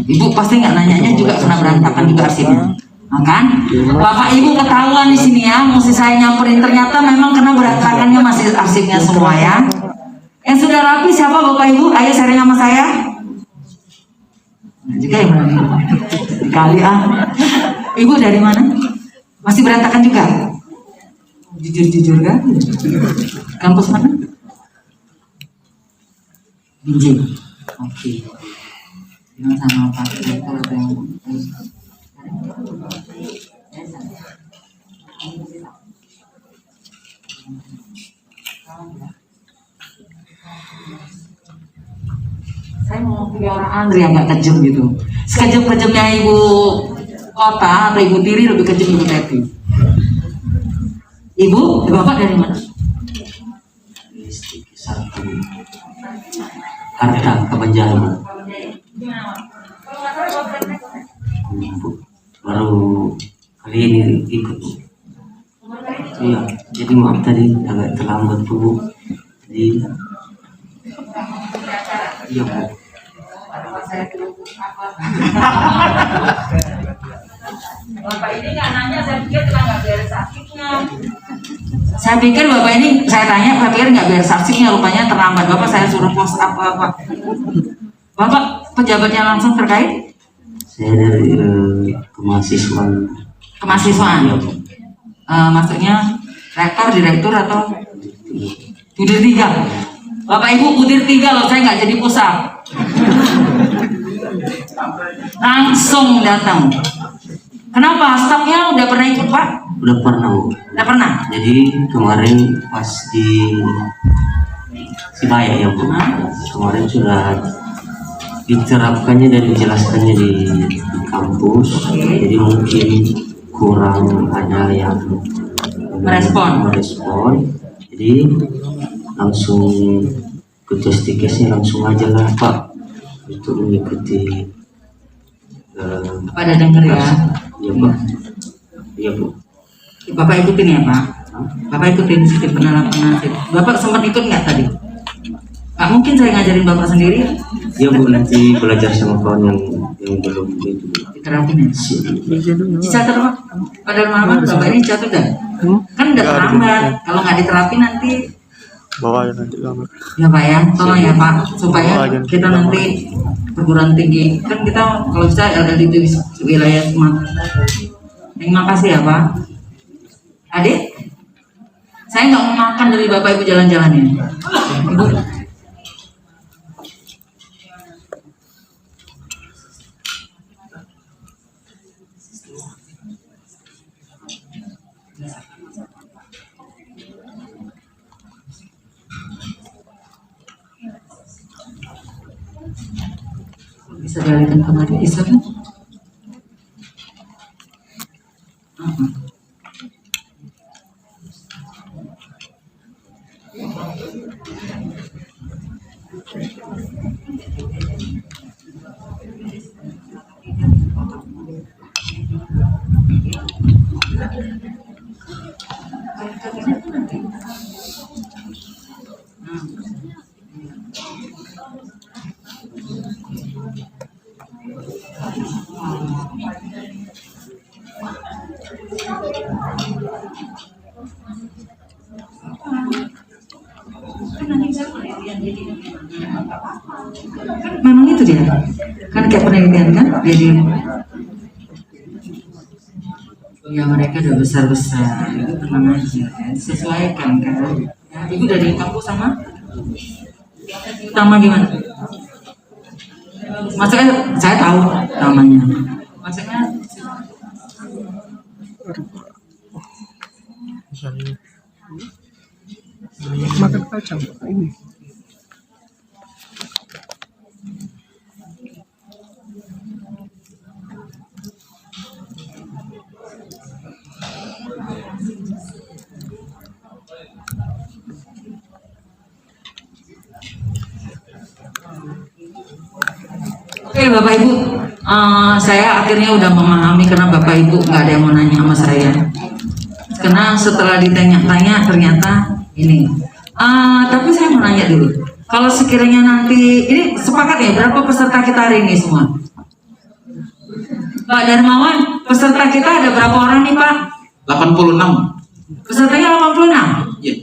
Ibu pasti nggak nanyanya juga karena berantakan juga arsipnya. Nah, kan? Bapak Ibu ketahuan di sini ya, mesti saya nyamperin ternyata memang karena berantakannya masih arsipnya semua ya. Yang sudah rapi siapa Bapak Ibu? Ayo sharing sama saya. Nah, juga yang berani. Kali Ibu dari mana? Masih berantakan juga? Jujur kan? Kampus mana? Binjai. Oke. Bilang sama Pak kalau ada yang saya mau pilih orang Andri yang nggak kejam gitu. Sekejam-kejamnya Ibu Kota atau Ibu Tiri lebih kejam Ibu Teti. Ibu, Bapak dari mana? Harta Kebanjaran. Baru kali ini ikut. Iya, jadi maaf tadi agak terlambat Bu. Jadi iya Bu. Bapak ini nggak nanya, saya pikir nggak beres arsipnya. Saya pikir Bapak ini, saya tanya, saya pikir nggak beres arsipnya, rupanya terlambat. Bapak saya suruh post apa-apa. Bapak pejabatnya langsung terkait? Saya dari kemahasiswaan. Kemahasiswaan? Iya Bu. Maksudnya rektor, direktur atau budir 3? Bapak Ibu budir 3 loh, saya nggak jadi pusat. Langsung datang. Kenapa? Stafnya udah pernah ikut Pak? Udah pernah Bu. Udah pernah? Jadi kemarin pas di Sibaya ya Bu. Kemarin sudah diterapkannya dan dijelaskannya di kampus. Jadi mungkin kurang ada yang Merespon. Jadi langsung ke testikesnya langsung aja lah Pak untuk mengikuti. Pada denger ya. Iya Pak. Iya Bu. Bapak ikutin ya Pak. Bapak ikutin sistem penerapan nasib. Bapak sempat ikut nggak tadi? Nggak mungkin saya ngajarin Bapak sendiri. Iya Bu, nanti belajar sama kawan yang belum itu. Diterapin ya. Dicatat Pak. Pada lama Bapak ini catat dah. Kan udah terlambat. Kalau nggak diterapin nanti. Bawa aja nanti gambar. Ya Pak ya, tolong ya Pak, supaya kita nanti perguruan tinggi kan kita kalau bisa ada di wilayah Sumatera. Terima kasih ya Pak. Adik, saya nggak mau makan dari Bapak Ibu jalan-jalan ya. Ibu. Bisa dialihkan kemari, bisa kan? Memang itu dia, kan kayak penelitian kan, jadi ya mereka udah besar-besar, itu tenang aja, sesuaikan kan. Ya, ibu dari kampus sama gimana? Maksudnya saya tahu namanya, maksudnya Misalnya makan kacang Pak, ini. Oke Bapak Ibu, saya akhirnya udah memahami kenapa Bapak Ibu nggak ada yang mau nanya sama saya. Karena setelah ditanya-tanya ternyata ini. Tapi saya mau nanya dulu. Kalau sekiranya nanti ini sepakat ya berapa peserta kita hari ini semua? Pak Darmawan, peserta kita ada berapa orang nih Pak? 86. Pesertanya 86? Iya.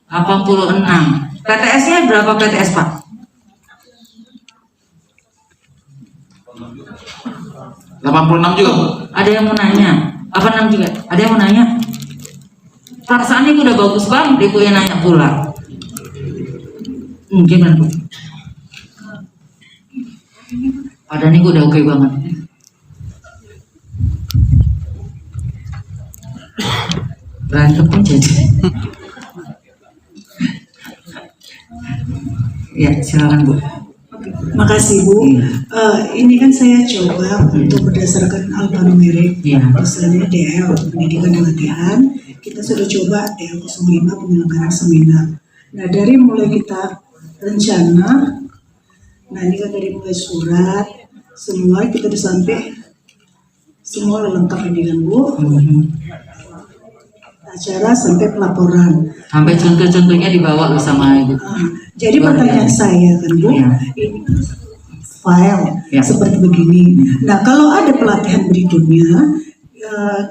86. PTS-nya berapa PTS Pak? 86 juga. Ada yang mau nanya? 86 juga? Ada yang mau nanya? Perasaan ibu udah bagus banget, ibu yang nanya pula. Gimana Bu? Padahal ibu udah oke banget. Berantem pun jadi. Ya, silakan Bu. Makasih Bu. Ini kan saya coba untuk berdasarkan alfanumerik, misalnya DL pendidikan dan latihan, kita sudah coba DL 05 penyelenggaraan seminar. Nah dari mulai kita rencana, nah ini kan dari mulai surat, semua kita udah sampai semua lengkap ini kan Bu. Acara sampai pelaporan. Sampai contoh-contohnya dibawa bersama Ibu. Jadi pertanyaan saya kan Bu, ini file seperti begini. Nah kalau ada pelatihan berikutnya,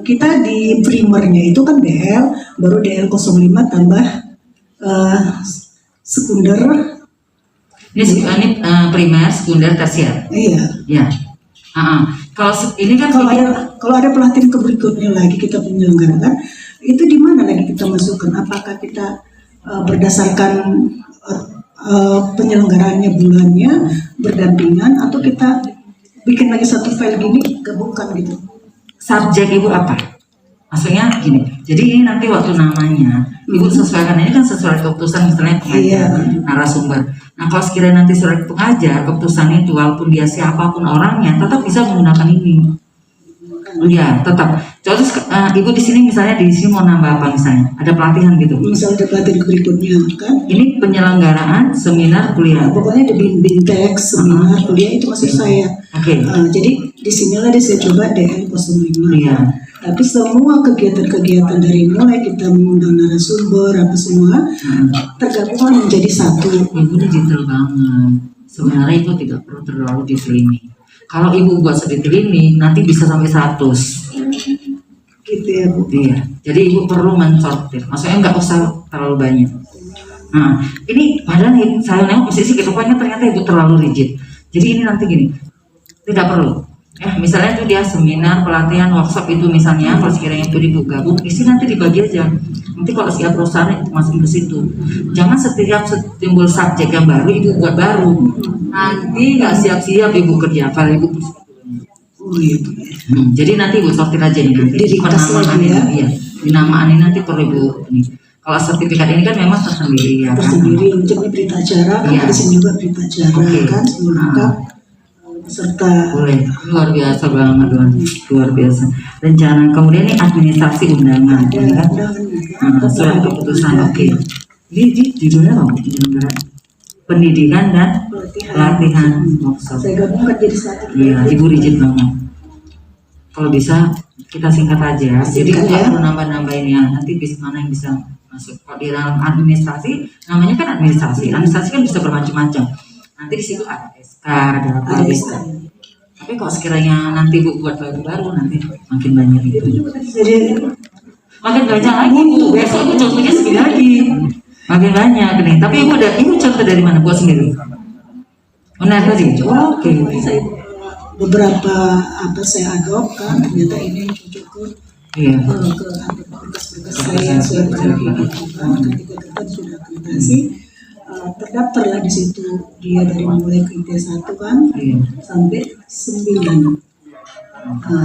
kita di primernya itu kan DL, baru DL 05 tambah sekunder. Ini primer, sekunder, tersier. Iya. Ya. Kalau ini kan kalau ada pelatihan berikutnya lagi kita penyelenggarakan, itu di mana lagi kita masukkan? Apakah kita berdasarkan penyelenggaraannya bulannya berdampingan atau kita bikin lagi satu file gini gabungkan gitu? Subjek Ibu apa? Maksudnya gini, jadi ini nanti waktu namanya Ibu sesuaikan, ini kan sesuai keputusan misalnya pengajar, narasumber. Nah kalau sekiranya nanti sesuai pengajar, keputusan itu walaupun dia siapapun orangnya tetap bisa menggunakan ini. Iya, tetap. Contoh Ibu di sini misalnya di sini mau nambah apa misalnya? Ada pelatihan gitu. Misalnya ada pelatihan berikutnya kan? Ini penyelenggaraan seminar kuliah. Nah, pokoknya ada bimbintek seminar kuliah itu maksud saya. Oke. Jadi di sinilah saya coba DL 05. Iya. Tapi semua kegiatan-kegiatan dari mulai kita mengundang narasumber apa semua tergabung menjadi satu. Ibu digital banget. Sebenarnya itu tidak perlu terlalu diteliti. Kalau Ibu buat sedetail ini nanti bisa sampai 100. Gitu ya Bu. Iya. Jadi Ibu perlu mensortir. Maksudnya nggak usah terlalu banyak. Nah, ini padahal saya nengok posisi kedepannya ternyata Ibu terlalu rigid. Jadi ini nanti gini, tidak perlu. Misalnya itu dia seminar, pelatihan, workshop itu misalnya, kalau sekiranya itu Ibu gabung, isi nanti dibagi aja. Nanti kalau setiap perusahaan itu masuk ke situ. Jangan setiap timbul subjek yang baru Ibu buat baru. Nanti nggak siap-siap Ibu kerja kalau Ibu. Oh iya. Jadi nanti Ibu sortir aja nih nanti. Di request lagi ya. Iya. Binamaan ini nanti perlu Ibu ini. Kalau sertifikat ini kan memang tersendiri ya kan? Tersendiri untuk berita acara, kan Iya. di sini juga berita acara Oke. kan, lengkap serta Boleh, luar biasa banget, luar biasa. Rencana kemudian ini administrasi undangan, ada ini kan? undangan juga. Surat keputusan, oke. Ini judulnya apa? Penyelenggara pendidikan dan pelatihan workshop. Saya gabungkan jadi satu. Iya, Ibu rigid banget. Kalau bisa kita singkat aja. Jadi Singkat nggak ya. perlu nambah-nambahin ya. Nanti bisa mana yang bisa masuk. Kalau di dalam administrasi, namanya kan administrasi. Administrasi kan bisa bermacam-macam. Nanti di situ ada SK, ada apa Ada bisa. Tapi kalau sekiranya nanti Bu buat baru-baru nanti makin banyak itu. Jadi Makin banyak lagi Bu. Besok Ibu contohnya segini lagi. Makin banyak nih. Tapi Ibu contoh dari mana buat sendiri? Benar tadi. Oke. saya beberapa apa saya adop kan ternyata ini yang cocok ke Iya. berkas-berkas saya yang sudah dilakukan ketika kita sudah akreditasi terdaftarlah di situ dia dari mulai ke IT1 kan Iya. sampai 9.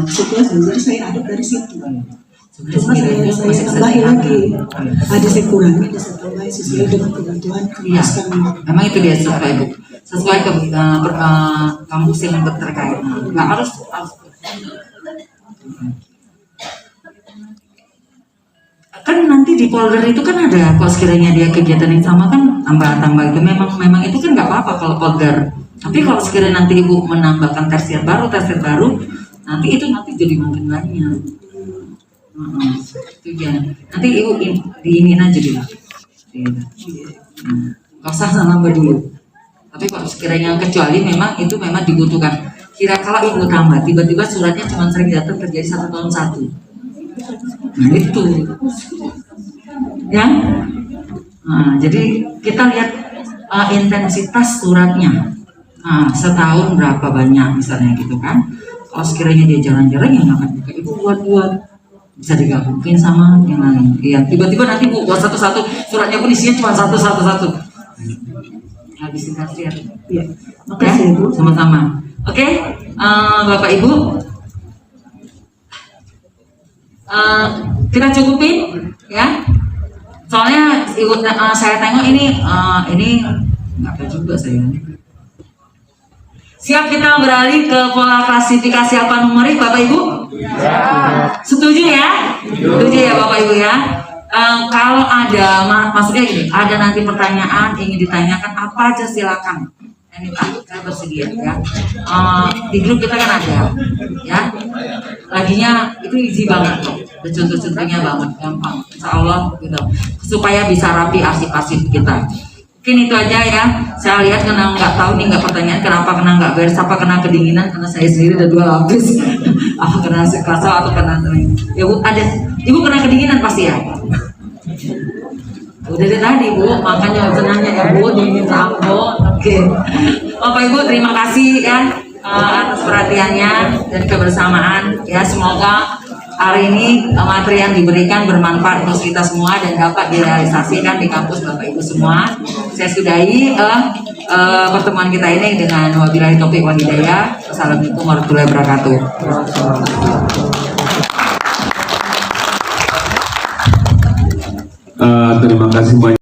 Setelah belajar saya adop dari situ. Cuma saya tambahin lagi, ada saya kurangi, ada saya tambahin sesuai dengan kebutuhan Iya. kemaskan. Memang itu dia sesuai Bu. Sesuai ke kampus yang terkait. Nggak harus. Kan nanti di folder itu kan ada kalau sekiranya dia kegiatan yang sama kan tambah-tambah itu memang itu kan nggak apa-apa kalau folder. Tapi kalau sekiranya nanti Ibu menambahkan tersier baru nanti itu jadi makin banyak. Itu dia. Nanti Ibu diinin aja dulu. Nggak usah nambah dulu. Tapi kalau sekiranya kecuali memang dibutuhkan. Kira kalau Ibu tambah tiba-tiba suratnya cuma sering datang terjadi 1 tahun 1. Nah itu ya. Jadi kita lihat intensitas suratnya. Setahun berapa banyak misalnya gitu kan. Kalau sekiranya dia jarang-jarang ya nggak akan Ibu buat bisa digabungin sama yang lain. Iya, tiba-tiba nanti Bu buat satu-satu suratnya pun isinya cuma satu. Habisin tersier. Ya, makasih Bu. Sama-sama. Oke, Bapak Ibu, kita cukupin ya. Soalnya saya tengok ini nggak ada juga saya. Siap kita beralih ke pola klasifikasi alfanumerik, Bapak Ibu? Setuju ya? Setuju ya Bapak Ibu ya? Kalau ada, maksudnya gini, ada nanti pertanyaan ingin ditanyakan apa aja silakan. Ini Pak, saya bersedia ya. Di grup kita kan ada, ya. Laginya itu easy banget kok. Contoh-contohnya banget, gampang. Insya Allah gitu. Supaya bisa rapi arsip-arsip kita. Mungkin itu aja ya. Saya lihat karena nggak tahu nih nggak pertanyaan kenapa kena nggak beres, apa kena kedinginan karena saya sendiri udah 2 lapis. Apa kena sekasa atau kena ya Bu ada. Ibu kena kedinginan pasti ya. Udah dari tadi Bu, makanya senangnya ya Bu dingin sampo. Oke. Bapak Ibu terima kasih ya atas perhatiannya dan kebersamaan ya. Semoga hari ini materi yang diberikan bermanfaat untuk kita semua dan dapat direalisasikan di kampus Bapak Ibu semua. Saya sudahi pertemuan kita ini dengan wabillahi taufiq wal hidayah. Wassalamualaikum warahmatullahi wabarakatuh. Terima kasih banyak.